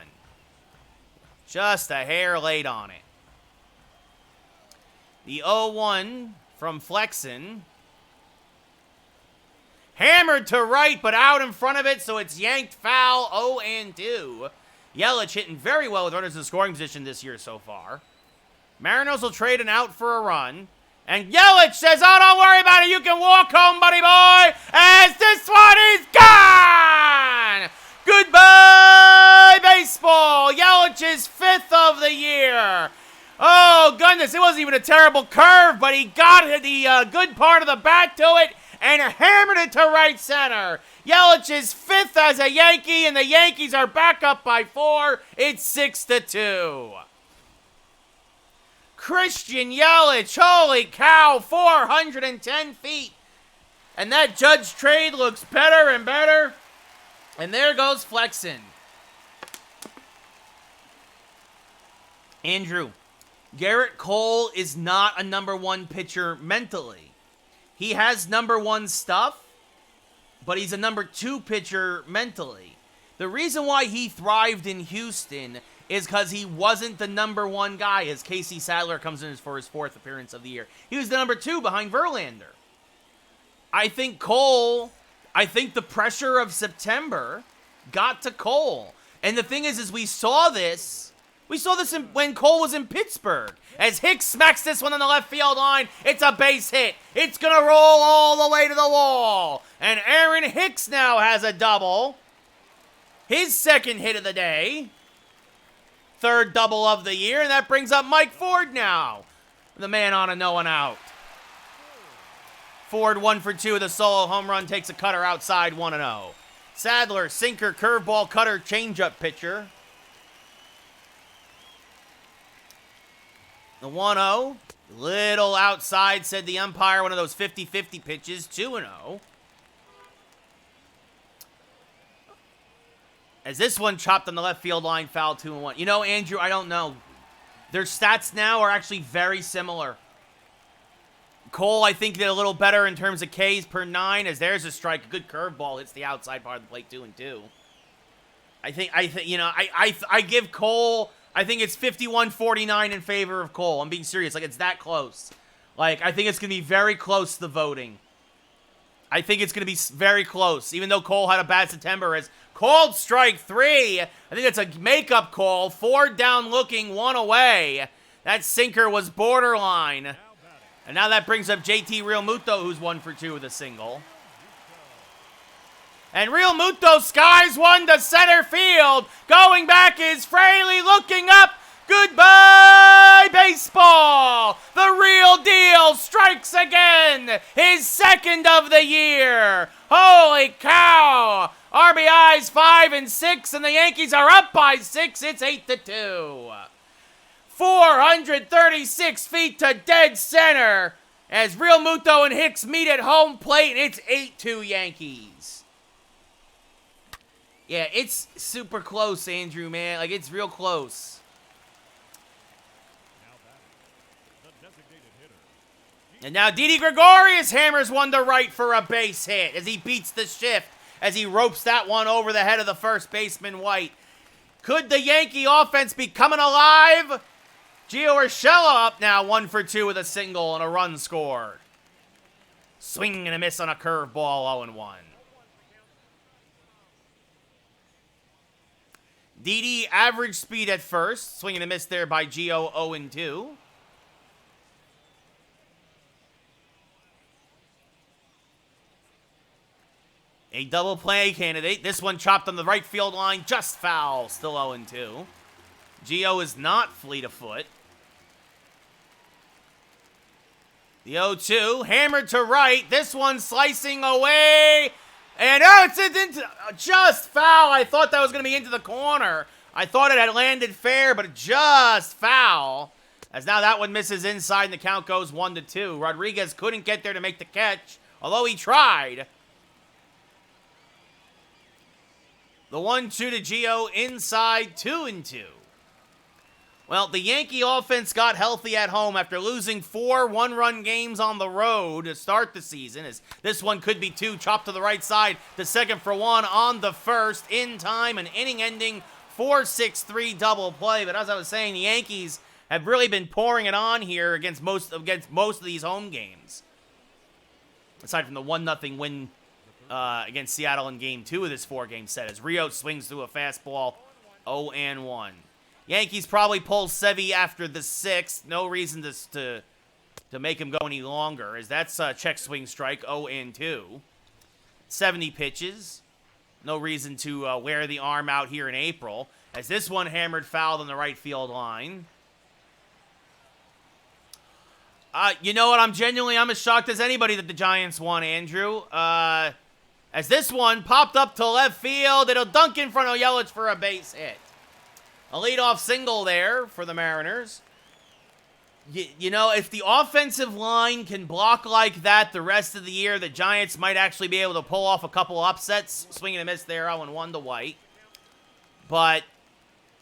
Just a hair late on it. The 0-1 from Flexen. Hammered to right, but out in front of it, so it's yanked foul, 0-2. Yelich hitting very well with runners in scoring position this year so far. Mariners will trade an out for a run. And Yelich says, oh, don't worry about it. You can walk home, buddy boy, as this one is gone. Goodbye, baseball. Yelich's 5th of the year. Oh, goodness, it wasn't even a terrible curve, but he got the good part of the bat to it, and hammered it to right center. Yelich is 5th as a Yankee, and the Yankees are back up by 4. It's 6-2. Christian Yelich, holy cow, 410 feet. And that Judge trade looks better and better. And there goes Flexen. Andrew, Garrett Cole is not a number 1 pitcher mentally. He has number 1 stuff, but he's a number 2 pitcher mentally. The reason why he thrived in Houston is because he wasn't the number 1 guy as Casey Sadler comes in for his 4th appearance of the year. He was the number 2 behind Verlander. I think the pressure of September got to Cole. And the thing is we saw this when Cole was in Pittsburgh. As Hicks smacks this one on the left field line, it's a base hit. It's going to roll all the way to the wall. And Aaron Hicks now has a double. His 2nd hit of the day. 3rd double of the year, and that brings up Mike Ford now. The man on a no one out. Ford 1 for 2 with a solo home run, takes a cutter outside 1-0. Sadler, sinker, curveball, cutter, changeup pitcher. The 1-0, little outside, said the umpire, one of those 50-50 pitches, 2-0. As this one chopped on the left field line, foul 2-1. You know, Andrew, I don't know. Their stats now are actually very similar. Cole, I think, did a little better in terms of Ks per 9, as there's a strike. A good curveball hits the outside part of the plate, 2-2. I give Cole, I think it's 51-49 in favor of Cole. I'm being serious. Like, it's that close. Like, I think it's going to be very close, the voting. I think it's going to be very close, even though Cole had a bad September. As called strike 3, I think it's a makeup call. 4 down looking, 1 away. That sinker was borderline. And now that brings up JT Realmuto, who's 1 for 2 with a single. And Realmuto skies one to center field. Going back is Fraley, looking up. Goodbye, baseball. The real deal strikes again. His 2nd of the year. Holy cow. RBIs 5 and 6, and the Yankees are up by 6. It's 8-2. 436 feet to dead center as Realmuto and Hicks meet at home plate, and it's 8-2 Yankees. Yeah, it's super close, Andrew, man. Like, it's real close. And now Didi Gregorius hammers one to right for a base hit as he beats the shift, as he ropes that one over the head of the first baseman, White. Could the Yankee offense be coming alive? Gio Urshela up now, 1 for 2 with a single and a run scored. Swing and a miss on a curveball, 0-1. Didi average speed at first. Swing and a miss there by Gio, 0-2. A double play candidate. This one chopped on the right field line. Just foul. Still 0-2. Gio is not fleet of foot. The 0-2. Hammered to right. This one slicing away. And oh, it's into just foul. I thought that was going to be into the corner. I thought it had landed fair, but just foul. As now that one misses inside and the count goes 1-2. Rodriguez couldn't get there to make the catch, although he tried. The 1-2 to Gio inside, 2-2. Well, the Yankee offense got healthy at home after losing 4 one-run games on the road to start the season. As this one could be 2, chopped to the right side, the 2nd for 1 on the first, in time, an inning-ending 4-6-3 double play. But as I was saying, the Yankees have really been pouring it on here against most of these home games. Aside from the 1-0 win against Seattle in Game 2 of this 4-game set, as Rios swings through a fastball, 0-1. Yankees probably pull Sevy after the 6th. No reason to make him go any longer, as that's a check swing strike, 0-2. 70 pitches. No reason to wear the arm out here in April, as this one hammered fouled on the right field line. You know what? I'm as shocked as anybody that the Giants won, Andrew. As this one popped up to left field, it'll dunk in front of Yelich for a base hit. A leadoff single there for the Mariners. You know, if the offensive line can block like that the rest of the year, the Giants might actually be able to pull off a couple upsets. Swing and a miss there, 0-1 to White. But,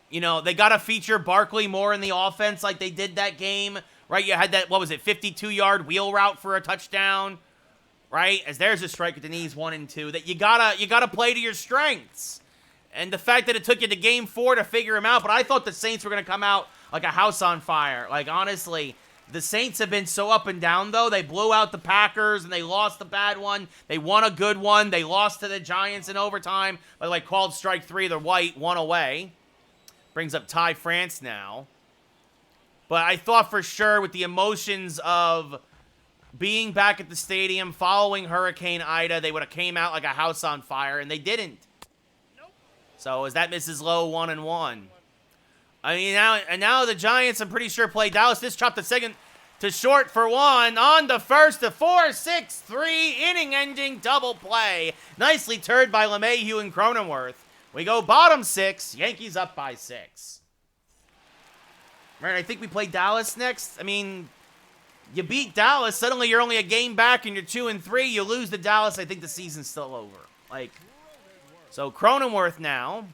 you know, they got to feature Barkley more in the offense like they did that game, right? You had that, 52-yard wheel route for a touchdown, right? As there's a strike at the knees, 1 and 2. That you gotta play to your strengths. And the fact that it took you to game 4 to figure him out, but I thought the Saints were going to come out like a house on fire. Like, honestly, the Saints have been so up and down, though. They blew out the Packers, and they lost a bad one. They won a good one. They lost to the Giants in overtime. By the way, called strike 3, the White, 1 away. Brings up Ty France now. But I thought for sure with the emotions of being back at the stadium following Hurricane Ida, they would have came out like a house on fire, and they didn't. So as that misses low, 1-1. I mean, now the Giants, I'm pretty sure, play Dallas. This chopped the second to short for 1. On to first, a 4-6-3 inning-ending double play. Nicely turned by LeMahieu and Cronenworth. We go bottom 6. Yankees up by 6. Right, I think we play Dallas next. I mean, you beat Dallas. Suddenly you're only a game back and you're 2-3. You lose to Dallas. I think the season's still over. Like, so Cronenworth now.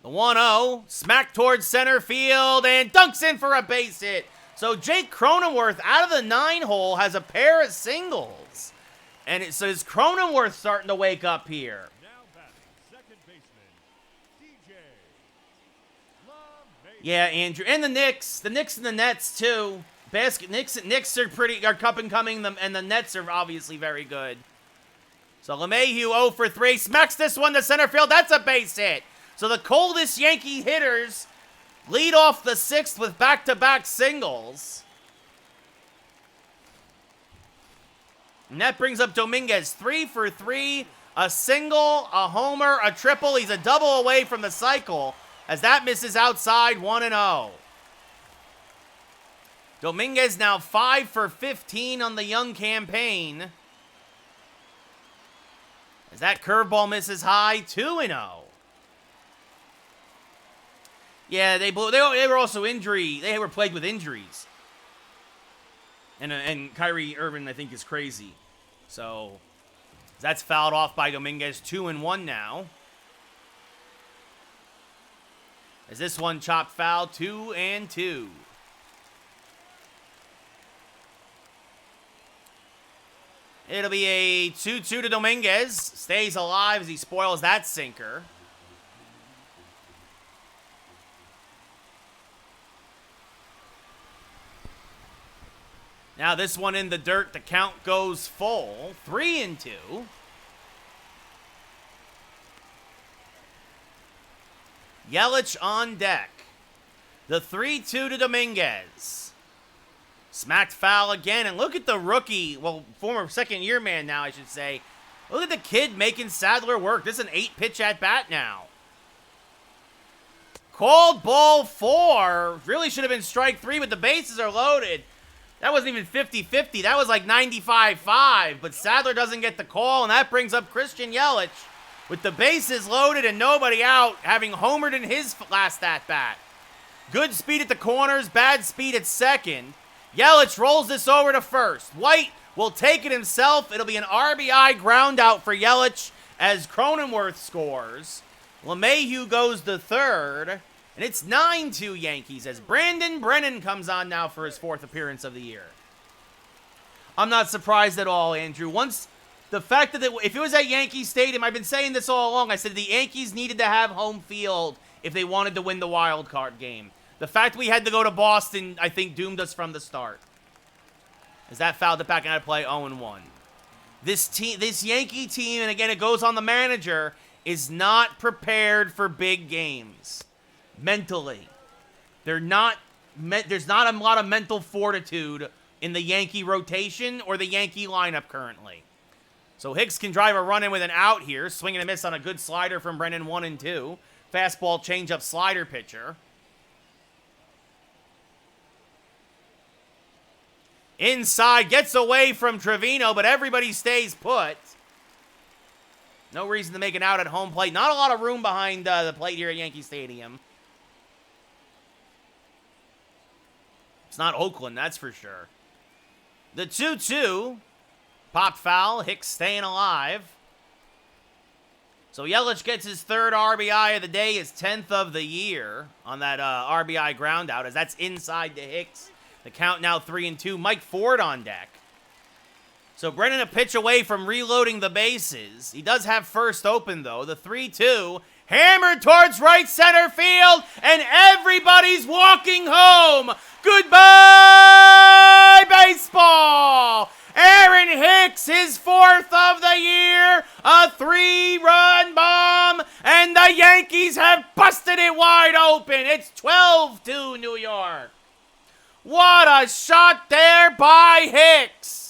The 1-0, smack towards center field, and dunks in for a base hit. So Jake Cronenworth out of the 9-hole has a pair of singles. And it says Cronenworth starting to wake up here. Now batting, second baseman, DJ. Yeah, Andrew. And the Knicks and the Nets, too. Knicks are up and coming, and the Nets are obviously very good. So LeMahieu 0 for 3, smacks this one to center field. That's a base hit. So the coldest Yankee hitters lead off the 6th with back-to-back singles. And that brings up Dominguez 3 for 3, a single, a homer, a triple. He's a double away from the cycle as that misses outside, 1-0. Dominguez now 5 for 15 on the young campaign. As that curveball misses high, 2-0. Yeah, they were also they were plagued with injuries. And Kyrie Irving, I think, is crazy. So that's fouled off by Dominguez, 2-1 now. As this one chopped foul, 2-2. It'll be a 2-2 to Dominguez. Stays alive as he spoils that sinker. Now this one in the dirt, the count goes full. 3-2. Yelich on deck. The 3-2 to Dominguez. Smacked foul again, and look at the rookie, well, former second-year man now, I should say. Look at the kid making Sadler work. This is an 8-pitch at-bat now. Called ball 4. Really should have been strike 3, but the bases are loaded. That wasn't even 50-50. That was like 95-5, but Sadler doesn't get the call, and that brings up Christian Yelich with the bases loaded and nobody out, having homered in his last at-bat. Good speed at the corners, bad speed at second. Yelich rolls this over to first. White will take it himself. It'll be an RBI ground out for Yelich as Cronenworth scores. LeMahieu goes to third. And it's 9-2 Yankees as Brandon Brennan comes on now for his 4th appearance of the year. I'm not surprised at all, Andrew. Once the fact that if it was at Yankee Stadium, I've been saying this all along. I said the Yankees needed to have home field if they wanted to win the wild card game. The fact we had to go to Boston, I think, doomed us from the start. As that fouled it back out of play, 0-1. This Yankee team, and again, it goes on the manager, is not prepared for big games. Mentally. There's not a lot of mental fortitude in the Yankee rotation or the Yankee lineup currently. So Hicks can drive a run in with an out here. Swing and a miss on a good slider from Brennan, 1-2. Fastball, changeup, slider pitcher. Inside, gets away from Trevino, but everybody stays put. No reason to make an out at home plate. Not a lot of room behind the plate here at Yankee Stadium. It's not Oakland, that's for sure. The 2-2. Popped foul. Hicks staying alive. So Yelich gets his third RBI of the day, his 10th of the year on that RBI ground out, as that's inside to Hicks. The count now 3-2. Mike Ford on deck. So Brennan a pitch away from reloading the bases. He does have first open, though. The 3-2. Hammered towards right center field, and everybody's walking home. Goodbye, baseball! Aaron Hicks, his 4th of the year, a 3-run bomb, and the Yankees have busted it wide open. It's 12-2 New York. What a shot there by Hicks.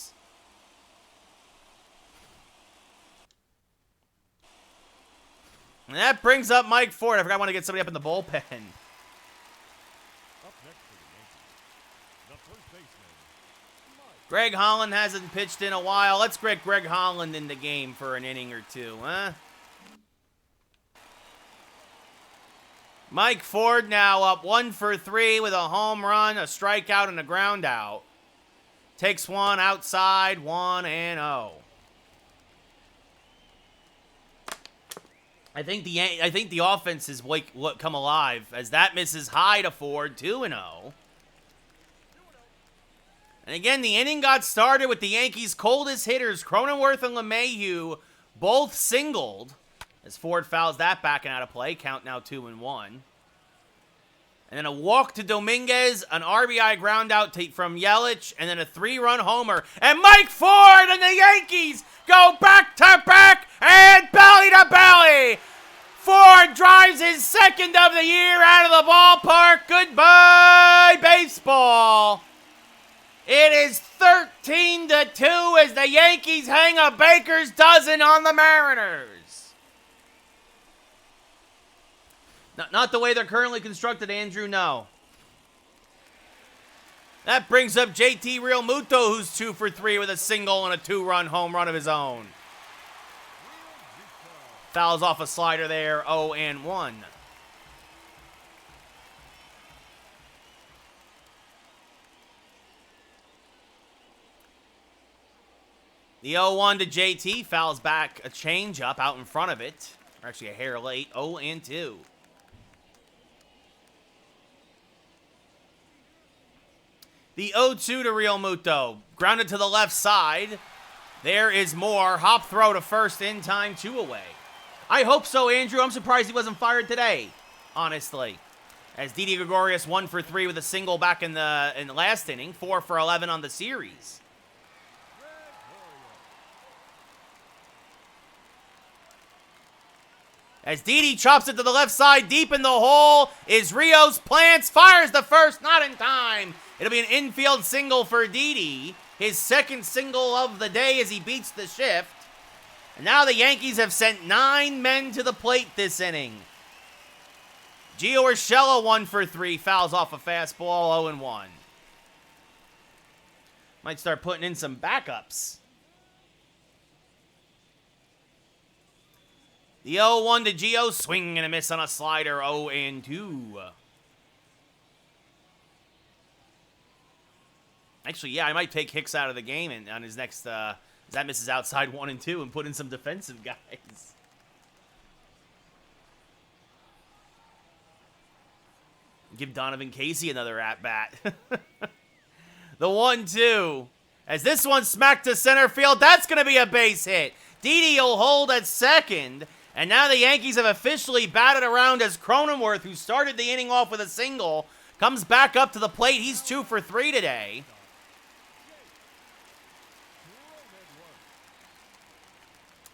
And that brings up Mike Ford. I forgot I want to get somebody up in the bullpen. Up next for the Yankees, the first baseman, Mike. Greg Holland hasn't pitched in a while. Let's get Greg Holland in the game for an inning or two, huh? Mike Ford now up 1 for 3 with a home run, a strikeout, and a ground out. Takes one outside, 1-0. I think the offense has come alive as that misses high to Ford, 2-0. And again, the inning got started with the Yankees' coldest hitters, Cronenworth and LeMahieu, both singled as Ford fouls that back and out of play. Count now 2-1. And then a walk to Dominguez, an RBI ground out from Yelich, and then a 3-run homer. And Mike Ford and the Yankees go back to back and belly to belly. Ford drives his 2nd of the year out of the ballpark. Goodbye, baseball. It is 13-2 as the Yankees hang a baker's dozen on the Mariners. Not the way they're currently constructed, Andrew, no. That brings up JT Realmuto, who's 2 for 3 with a single and a 2-run home run of his own. Fouls off a slider there, 0-1. The 0-1 to JT fouls back a changeup out in front of it. Or actually a hair late, 0-2. The 0-2 to Realmuto. Grounded to the left side. There is more. Hop throw to first in time, 2 away. I hope so, Andrew. I'm surprised he wasn't fired today, honestly. As Didi Gregorius 1 for 3 with a single back in the last inning. 4 for 11 on the series. As Didi chops it to the left side, deep in the hole, is Rios, plants, fires the first, not in time. It'll be an infield single for Didi. His 2nd single of the day as he beats the shift. And now the Yankees have sent 9 men to the plate this inning. Gio Urshela 1 for 3, fouls off a fastball, 0-1. Might start putting in some backups. The 0-1 to Gio, swing and a miss on a slider, 0-2. Actually, yeah, I might take Hicks out of the game and on his next, that misses outside 1 and 2 and put in some defensive guys. Give Donovan Casey another at-bat. The 1-2. As this one smacked to center field, that's going to be a base hit. Didi will hold at second. And now the Yankees have officially batted around as Cronenworth, who started the inning off with a single, comes back up to the plate. He's 2 for 3 today.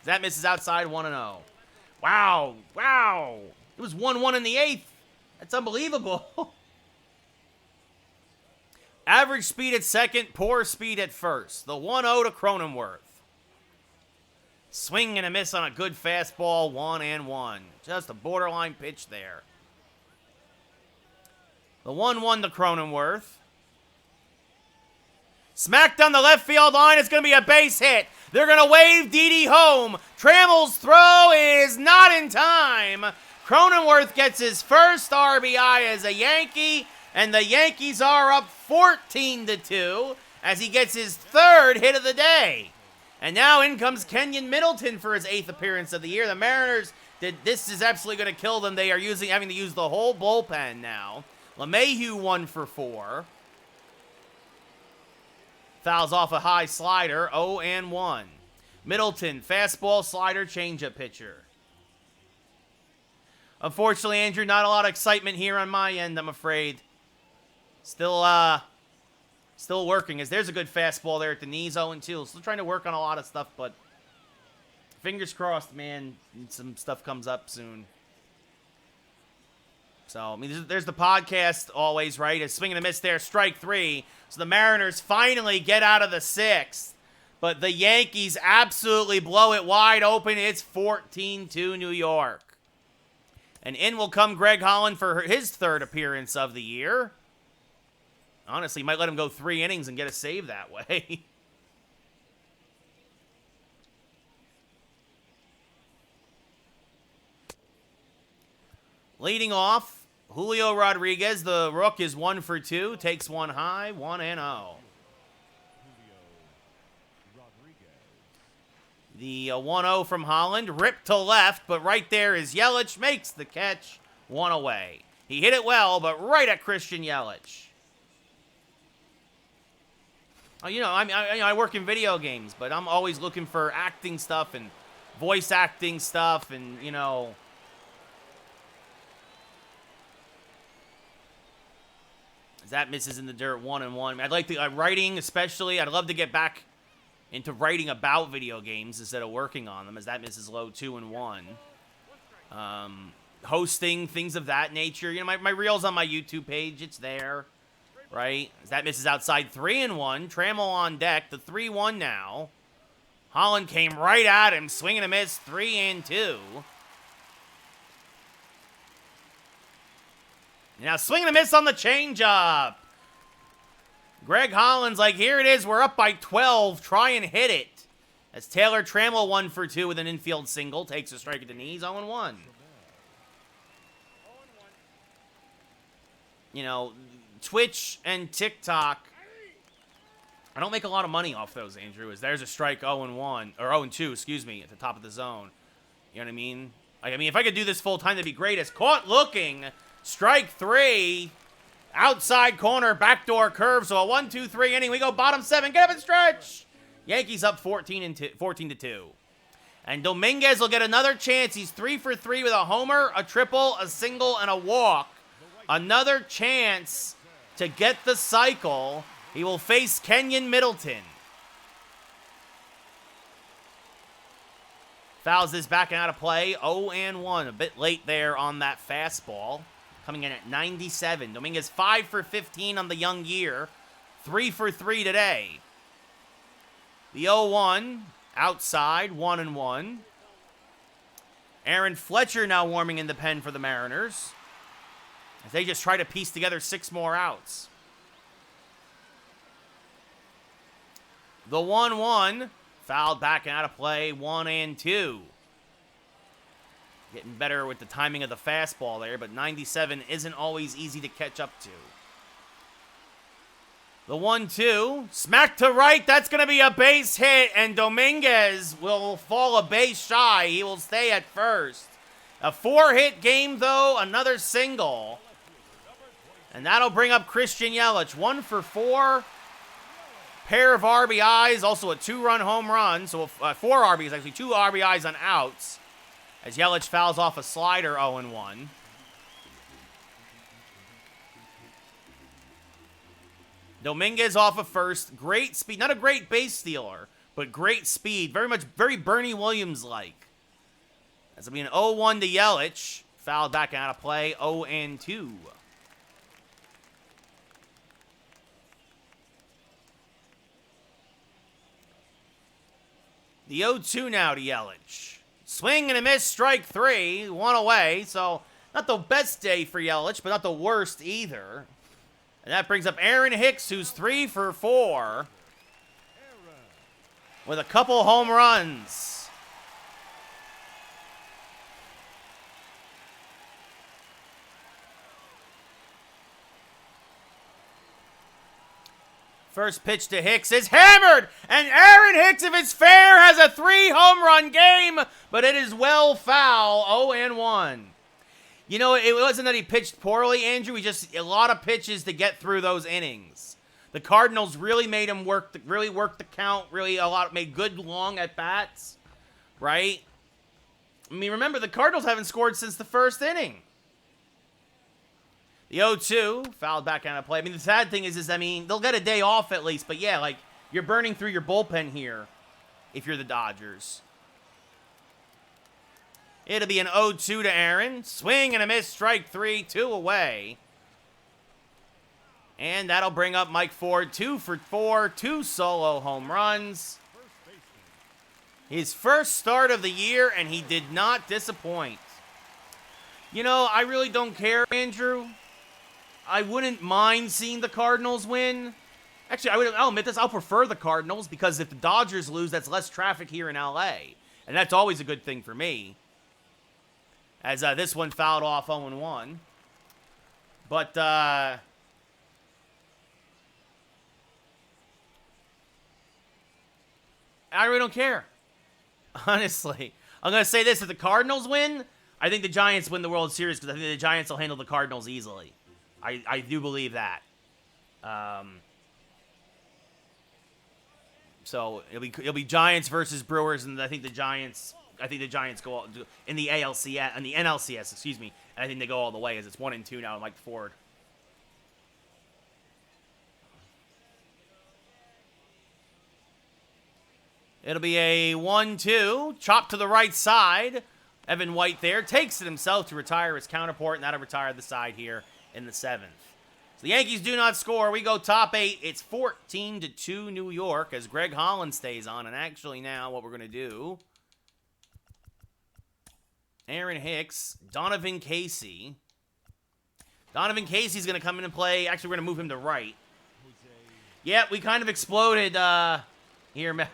That misses outside 1-0. Wow. Wow. It was 1-1 in the 8th. That's unbelievable. Average speed at second, poor speed at first. The 1-0 to Cronenworth. Swing and a miss on a good fastball, 1-1. Just a borderline pitch there. The 1-1 to Cronenworth. Smacked on the left field line. It's going to be a base hit. They're going to wave Didi home. Trammell's throw is not in time. Cronenworth gets his first RBI as a Yankee, and the Yankees are up 14-2 as he gets his third hit of the day. And now in comes Kenyon Middleton for his 8th appearance of the year. The Mariners, this is absolutely going to kill them. They are having to use the whole bullpen now. LeMahieu 1 for 4. Fouls off a high slider, 0-1. Middleton, fastball, slider, changeup pitcher. Unfortunately, Andrew, not a lot of excitement here on my end, I'm afraid. Still working, as there's a good fastball there at the knees, 0-2. Still trying to work on a lot of stuff, but fingers crossed, man, some stuff comes up soon. So, I mean, there's the podcast always, right? A swing and a miss there, strike 3. So the Mariners finally get out of the 6th. But the Yankees absolutely blow it wide open. It's 14-2 New York. And in will come Greg Holland for his 3rd appearance of the year. Honestly, might let him go 3 innings and get a save that way. Leading off, Julio Rodriguez, the rook, is 1 for 2. Takes one high, 1-0. The 1-0 from Holland, ripped to left, but right there is Yelich, makes the catch, 1 away. He hit it well, but right at Christian Yelich. Oh, you know, I work in video games, but I'm always looking for acting stuff and voice acting stuff, and, you know, as that misses in the dirt, 1-1. I'd like to, writing especially, I'd love to get back into writing about video games instead of working on them, as that misses low, 2-1. Hosting, things of that nature. You know, my reel's on my YouTube page. It's there, right? As that misses outside, 3-1. Trammell on deck, the 3-1 now. Holland came right at him, swing and a miss, 3-2. Now swing and a miss on the changeup. Greg Holland's like, here it is, we're up by 12, try and hit it. As Taylor Trammell 1 for 2 with an infield single, takes a strike at the knees, 0-1. You know, Twitch and TikTok, I don't make a lot of money off those, Andrew, as there's a strike 0-1, or 0-2, excuse me, at the top of the zone. You know what I mean? Like, I mean, if I could do this full time, that'd be great. As caught looking, strike 3. Outside corner, backdoor curve, so a 1-2-3 inning. We go bottom 7, get up and stretch. Yankees up 14-2. And Dominguez will get another chance. He's 3 for 3 with a homer, a triple, a single, and a walk. Another chance to get the cycle. He will face Kenyon Middleton. Fouls this back and out of play, 0-1. A bit late there on that fastball. Coming in at 97. Dominguez 5 for 15 on the young year. 3 for 3 today. The 0-1 outside, 1-1. Aaron Fletcher now warming in the pen for the Mariners, as they just try to piece together 6 more outs. The 1-1 fouled back and out of play, 1-2. Getting better with the timing of the fastball there, but 97 isn't always easy to catch up to. The 1-2, smack to right, that's going to be a base hit, and Dominguez will fall a base shy. He will stay at first. A 4-hit game, though, another single. And that'll bring up Christian Yelich, 1 for 4. Pair of RBIs, also a 2-run home run, so 4 RBIs, actually 2 RBIs on outs. As Yelich fouls off a slider, 0-1. Dominguez off of first. Great speed. Not a great base stealer, but great speed. Very Bernie Williams-like. That's going to be an 0-1 to Yelich. Fouled back out of play, 0-2. The 0-2 now to Yelich. Swing and a miss, strike 3, 1 away. So, not the best day for Yelich, but not the worst either. And that brings up Aaron Hicks, who's 3 for 4. with a couple home runs. First pitch to Hicks is hammered, and Aaron Hicks, if it's fair, has a 3-home-run game, but it is well foul, 0-1. You know, it wasn't that he pitched poorly, Andrew. He just, a lot of pitches to get through those innings. The Cardinals really made him work the count, made good long at-bats, right? I mean, remember, the Cardinals haven't scored since the first inning. The 0-2, fouled back out of play. I mean, the sad thing is, I mean, they'll get a day off at least. But, yeah, like, you're burning through your bullpen here if you're the Dodgers. It'll be an 0-2 to Aaron. Swing and a miss, strike 3, 2 away. And that'll bring up Mike Ford, 2 for 4, 2 solo home runs. His first start of the year, and he did not disappoint. You know, I really don't care, Andrew. I wouldn't mind seeing the Cardinals win. Actually, I'll admit this. I'll prefer the Cardinals because if the Dodgers lose, that's less traffic here in L.A. And that's always a good thing for me. As this one fouled off 0-1. But, I really don't care. Honestly. I'm going to say this. If the Cardinals win, I think the Giants win the World Series because I think the Giants will handle the Cardinals easily. I do believe that. So it'll be Giants versus Brewers, and I think the Giants go in the ALCS and the NLCS, excuse me. And I think they go all the way as it's 1-2 now. Mike Ford. It'll be a 1-2, chop to the right side. Evan White there takes it himself to retire his counterpart, and that'll retire the side here in the 7th. So the Yankees do not score. We go top 8. It's 14-2 New York as Greg Holland stays on. And actually now what we're going to do, Aaron Hicks, Donovan Casey. Donovan Casey's going to come in and play. Actually, we're going to move him to right. Yeah, we kind of exploded here, Mel.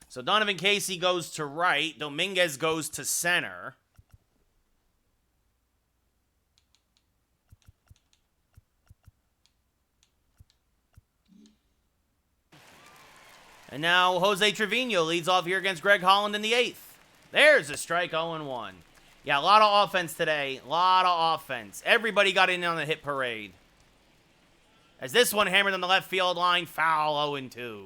So Donovan Casey goes to right. Dominguez goes to center. And now Jose Trevino leads off here against Greg Holland in the 8th. There's a strike, 0-1. Yeah, a lot of offense today. A lot of offense. Everybody got in on the hit parade. As this one hammered on the left field line, foul, 0-2.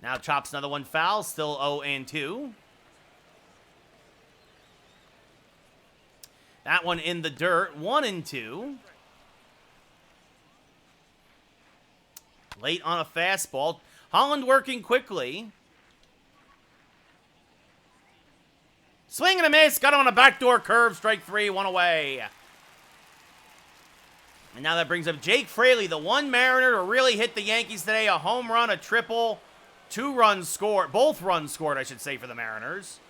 Now chops another one foul, still 0-2. That one in the dirt, 1-2. Late on a fastball. Holland working quickly. Swing and a miss, got him on a backdoor curve, strike 3, 1 away. And now that brings up Jake Fraley, the one Mariner to really hit the Yankees today. A home run, a triple. 2 runs scored, both runs scored, I should say, for the Mariners.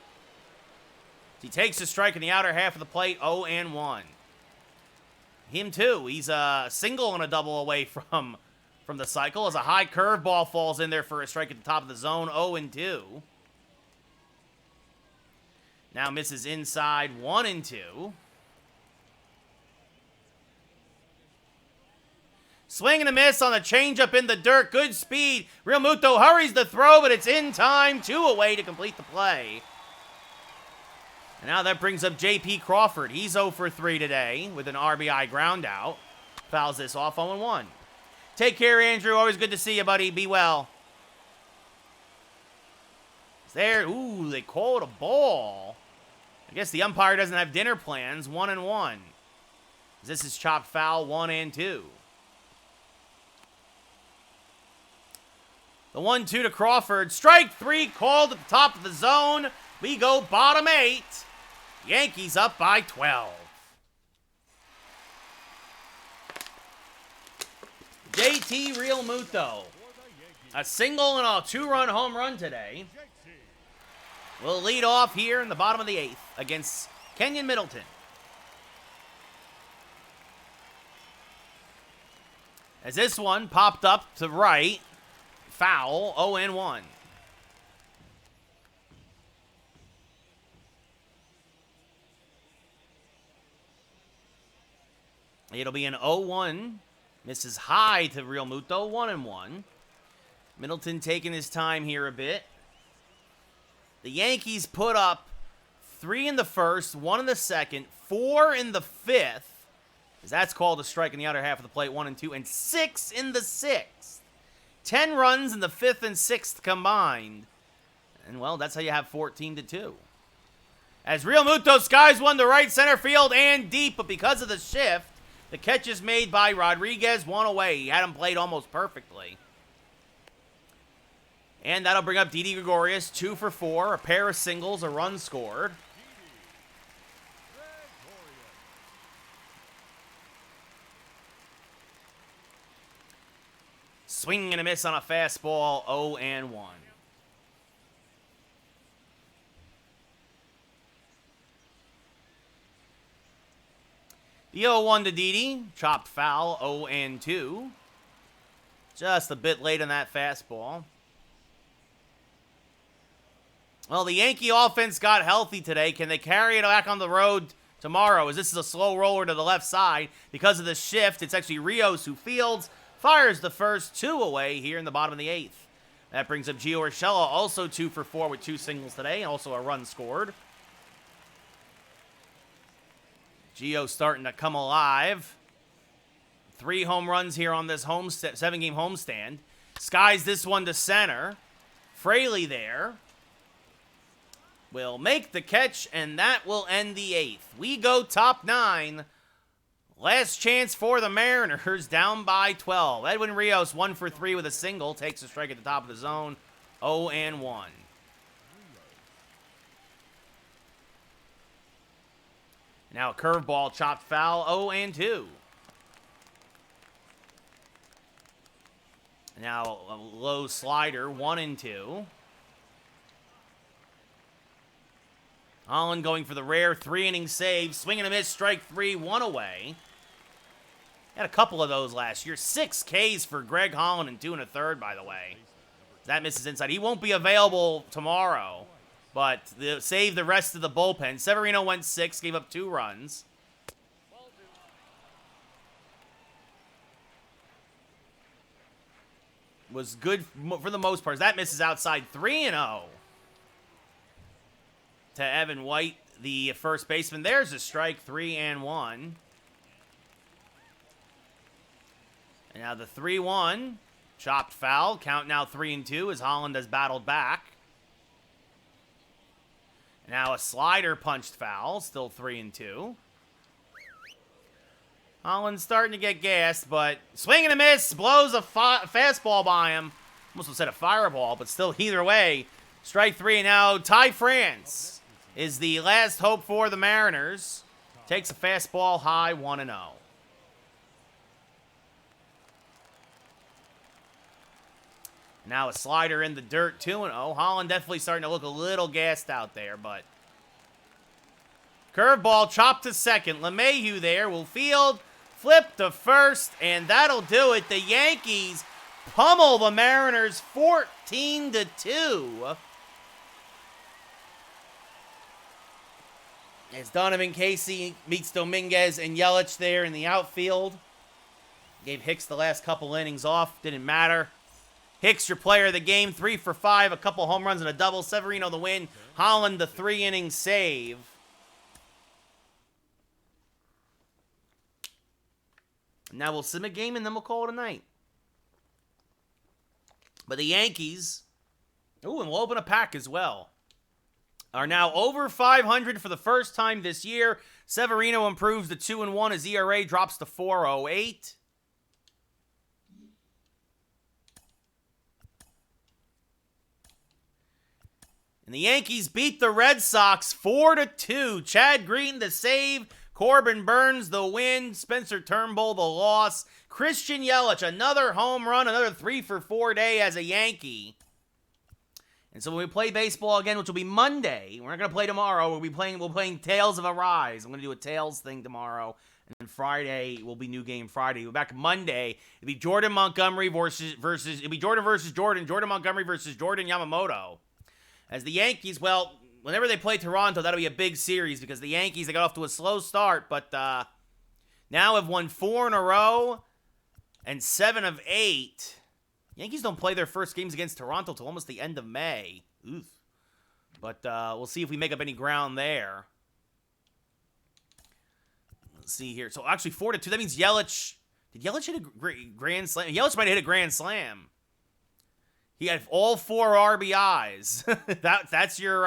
He takes a strike in the outer half of the plate, 0-1. Him too. He's a single and a double away from the cycle as a high curveball falls in there for a strike at the top of the zone, 0-2. Now misses inside, 1-2. Swing and a miss on the changeup in the dirt. Good speed. Real Muto hurries the throw, but it's in time. 2 away to complete the play. And now that brings up J.P. Crawford. He's 0 for 3 today with an RBI ground out. Fouls this off 0-1. Take care, Andrew. Always good to see you, buddy. Be well. There. Ooh, they called a ball. I guess the umpire doesn't have dinner plans. 1-1. This is chopped foul, 1-2. The 1-2 to Crawford. Strike 3 called at the top of the zone. We go bottom 8. Yankees up by 12. JT Real Muto. A single and a 2-run home run today. Will lead off here in the bottom of the 8th against Kenyon Middleton. As this one popped up to right, foul, 0-1. It'll be an 0-1. Misses high to Real Muto, 1-1. Middleton taking his time here a bit. The Yankees put up 3 in the first, 1 in the second, 4 in the fifth, as that's called a strike in the outer half of the plate, 1 and 2, and 6 in the sixth. 10 runs in the fifth and sixth combined. And, well, that's how you have 14-2. As Real Muto skies one to right center field and deep, but because of the shift, the catch is made by Rodriguez, 1 away. He had him played almost perfectly. And that'll bring up Didi Gregorius, 2 for 4, a pair of singles, a run scored. Swing and a miss on a fastball, 0-1. The 0-1 to Didi, chopped foul, 0-2. Just a bit late on that fastball. Well, the Yankee offense got healthy today. Can they carry it back on the road tomorrow? As this is a slow roller to the left side. Because of the shift, it's actually Rios who fields. Fires the first 2 away here in the bottom of the 8th. That brings up Gio Urshela, also 2 for 4 with 2 singles today. Also a run scored. Gio starting to come alive. 3 home runs here on this 7-game homestand. Skies this one to center. Fraley there will make the catch, and that will end the 8th. We go top 9. Last chance for the Mariners, down by 12. Edwin Rios, 1 for 3 with a single, takes a strike at the top of the zone, 0-1. Now a curveball chopped foul, 0-2. Now a low slider, 1-2. Holland going for the rare 3-inning save. Swing and a miss, strike 3, 1 away. Had a couple of those last year. 6 Ks for Greg Holland and 2 1/3, by the way. That misses inside. He won't be available tomorrow, but they'll save the rest of the bullpen. Severino went 6, gave up 2 runs. Was good for the most part. That misses outside, 3-0. To Evan White, the first baseman. There's a strike, 3-1. And now the 3-1, chopped foul. Count now 3-2 as Holland has battled back. Now a slider punched foul, still 3-2. Holland's starting to get gassed, but swing and a miss, blows a fastball by him. Almost said a fireball, but still either way. Strike 3, and now Ty France is the last hope for the Mariners. Takes a fastball high, 1-0. Now a slider in the dirt, 2-0. Holland definitely starting to look a little gassed out there, but curveball chopped to second. LeMahieu there will field, flip to first, and that'll do it. The Yankees pummel the Mariners 14-2. As Donovan Casey meets Dominguez and Yelich there in the outfield. Gave Hicks the last couple innings off. Didn't matter. Hicks, your player of the game, 3 for 5, a couple home runs and a double. Severino the win. Holland the 3-inning save. Now we'll sim a game and then we'll call it a night. But the Yankees, and we'll open a pack as well, are now over 500 for the first time this year. Severino improves to 2-1. His ERA drops to 4.08. And the Yankees beat the Red Sox 4-2. Chad Green the save. Corbin Burns the win. Spencer Turnbull the loss. Christian Yelich, another home run, another 3 for 4 day as a Yankee. And so when we play baseball again, which will be Monday, we're not going to play tomorrow. We're playing Tales of Arise. I'm going to do a Tales thing tomorrow. And then Friday will be New Game Friday. We're back Monday. It'll be Jordan Montgomery it'll be Jordan versus Jordan. Jordan Montgomery versus Jordan Yamamoto. As the Yankees, well, whenever they play Toronto, that'll be a big series because the Yankees, they got off to a slow start, but now have won 4 in a row and 7 of 8. Yankees don't play their first games against Toronto till almost the end of May. Oof. But we'll see if we make up any ground there. Let's see here. So actually 4-2. That means Yelich. Did Yelich hit a grand slam? Yelich might have hit a grand slam. He had all 4 RBIs. That's your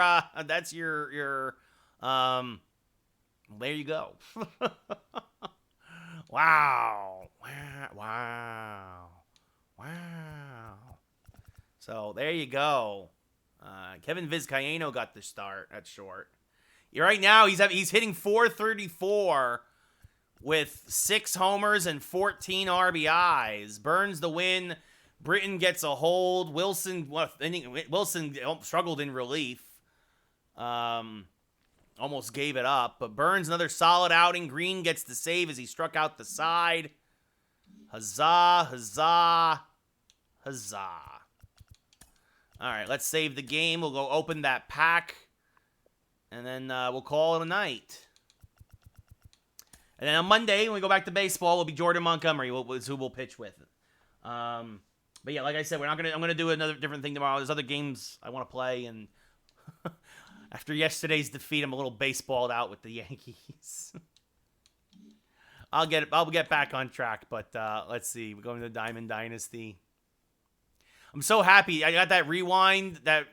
there you go. Wow. So there you go. Kevin Vizcaino got the start at short. Right now he's hitting .434 with 6 homers and 14 RBIs. Burns the win. Britton gets a hold. Wilson struggled in relief. Almost gave it up. But Burns, another solid outing. Green gets the save as he struck out the side. Huzzah, huzzah, huzzah. All right, let's save the game. We'll go open that pack. And then we'll call it a night. And then on Monday, when we go back to baseball, will be Jordan Montgomery, who we'll pitch with. But yeah, like I said, I'm gonna do another different thing tomorrow. There's other games I want to play, and after yesterday's defeat, I'm a little baseballed out with the Yankees. I'll get back on track, but let's see. We're going to the Diamond Dynasty. I'm so happy. I got that rewind. That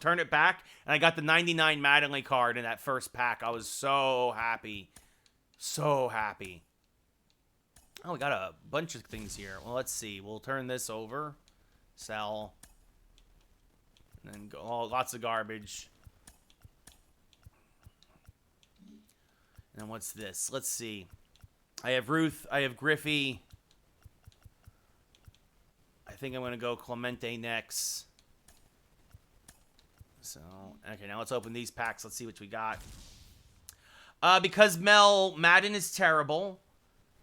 turn it back, and I got the 99 Mattingly card in that first pack. I was so happy, so happy. Oh, we got a bunch of things here. Well, let's see. We'll turn this over, sell, and then go. Oh, lots of garbage. And then what's this? Let's see. I have Ruth. I have Griffey. I think I'm going to go Clemente next. So, okay, now let's open these packs. Let's see what we got. Because Madden is terrible.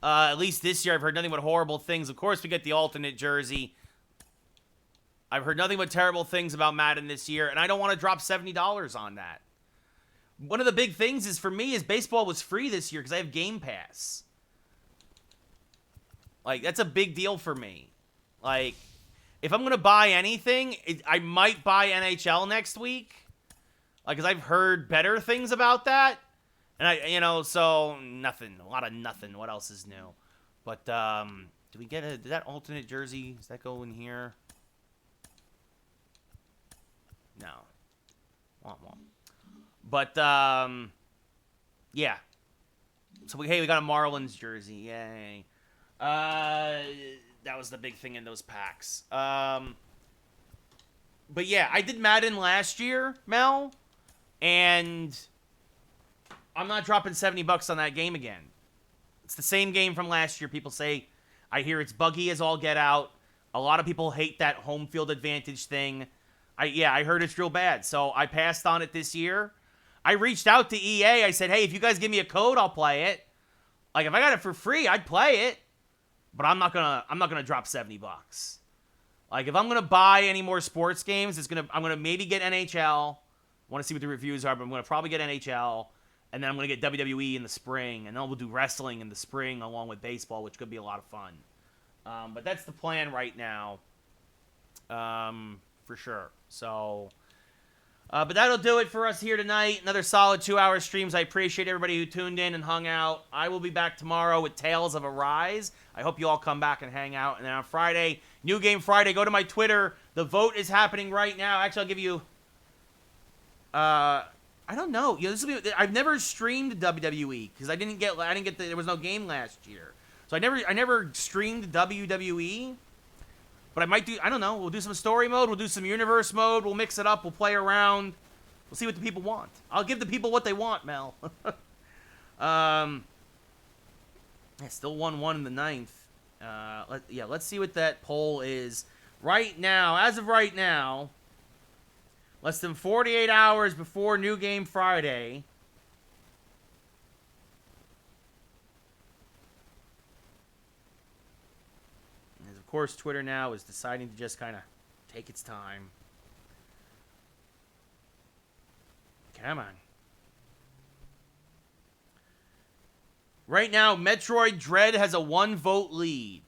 At least this year, I've heard nothing but horrible things. Of course, we get the alternate jersey. I've heard nothing but terrible things about Madden this year, and I don't want to drop $70 on that. One of the big things is, for me, is baseball was free this year because I have Game Pass. Like, that's a big deal for me. Like, if I'm going to buy anything, I might buy NHL next week. Like, because I've heard better things about that. And so nothing. A lot of nothing. What else is new? But, do we get did that alternate jersey? Does that go in here? No. Womp womp. But, yeah. So, we got a Marlins jersey. Yay. That was the big thing in those packs. But, yeah, I did Madden last year, Mel. And I'm not dropping $70 on that game again. It's the same game from last year. People say, I hear it's buggy as all get out. A lot of people hate that home field advantage thing. I heard it's real bad. So I passed on it this year. I reached out to EA. I said, hey, if you guys give me a code, I'll play it. Like, if I got it for free, I'd play it. But I'm not gonna drop $70. Like, if I'm gonna buy any more sports games, I'm gonna maybe get NHL. Want to see what the reviews are, but I'm gonna probably get NHL. And then I'm going to get WWE in the spring. And then we'll do wrestling in the spring along with baseball, which could be a lot of fun. But that's the plan right now. For sure. So, but that'll do it for us here tonight. Another solid 2-hour streams. I appreciate everybody who tuned in and hung out. I will be back tomorrow with Tales of Arise. I hope you all come back and hang out. And then on Friday, New Game Friday, go to my Twitter. The vote is happening right now. Actually, I'll give you... I don't know. I've never streamed WWE because there was no game last year. So I never streamed WWE. But I might do, I don't know. We'll do some story mode. We'll do some universe mode. We'll mix it up. We'll play around. We'll see what the people want. I'll give the people what they want, Mel. Still 1-1 in the ninth. Let's see what that poll is right now, as of right now, less than 48 hours before New Game Friday, as of course Twitter now is deciding to just kind of take its time. Come on. Right now, Metroid Dread has a 1-vote lead.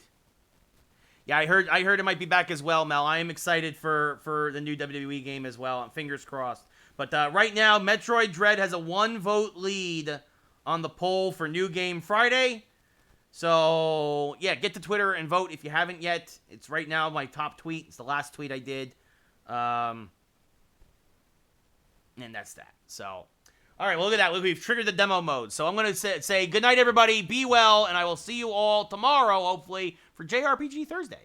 Yeah, I heard it might be back as well, Mel. I am excited for the new WWE game as well. Fingers crossed. But right now, Metroid Dread has a 1-vote lead on the poll for New Game Friday. So, yeah, get to Twitter and vote if you haven't yet. It's right now my top tweet. It's the last tweet I did. And that's that. So, all right, well, look at that. Look, we've triggered the demo mode. So I'm going to say good night, everybody. Be well, and I will see you all tomorrow, hopefully, for JRPG Thursday.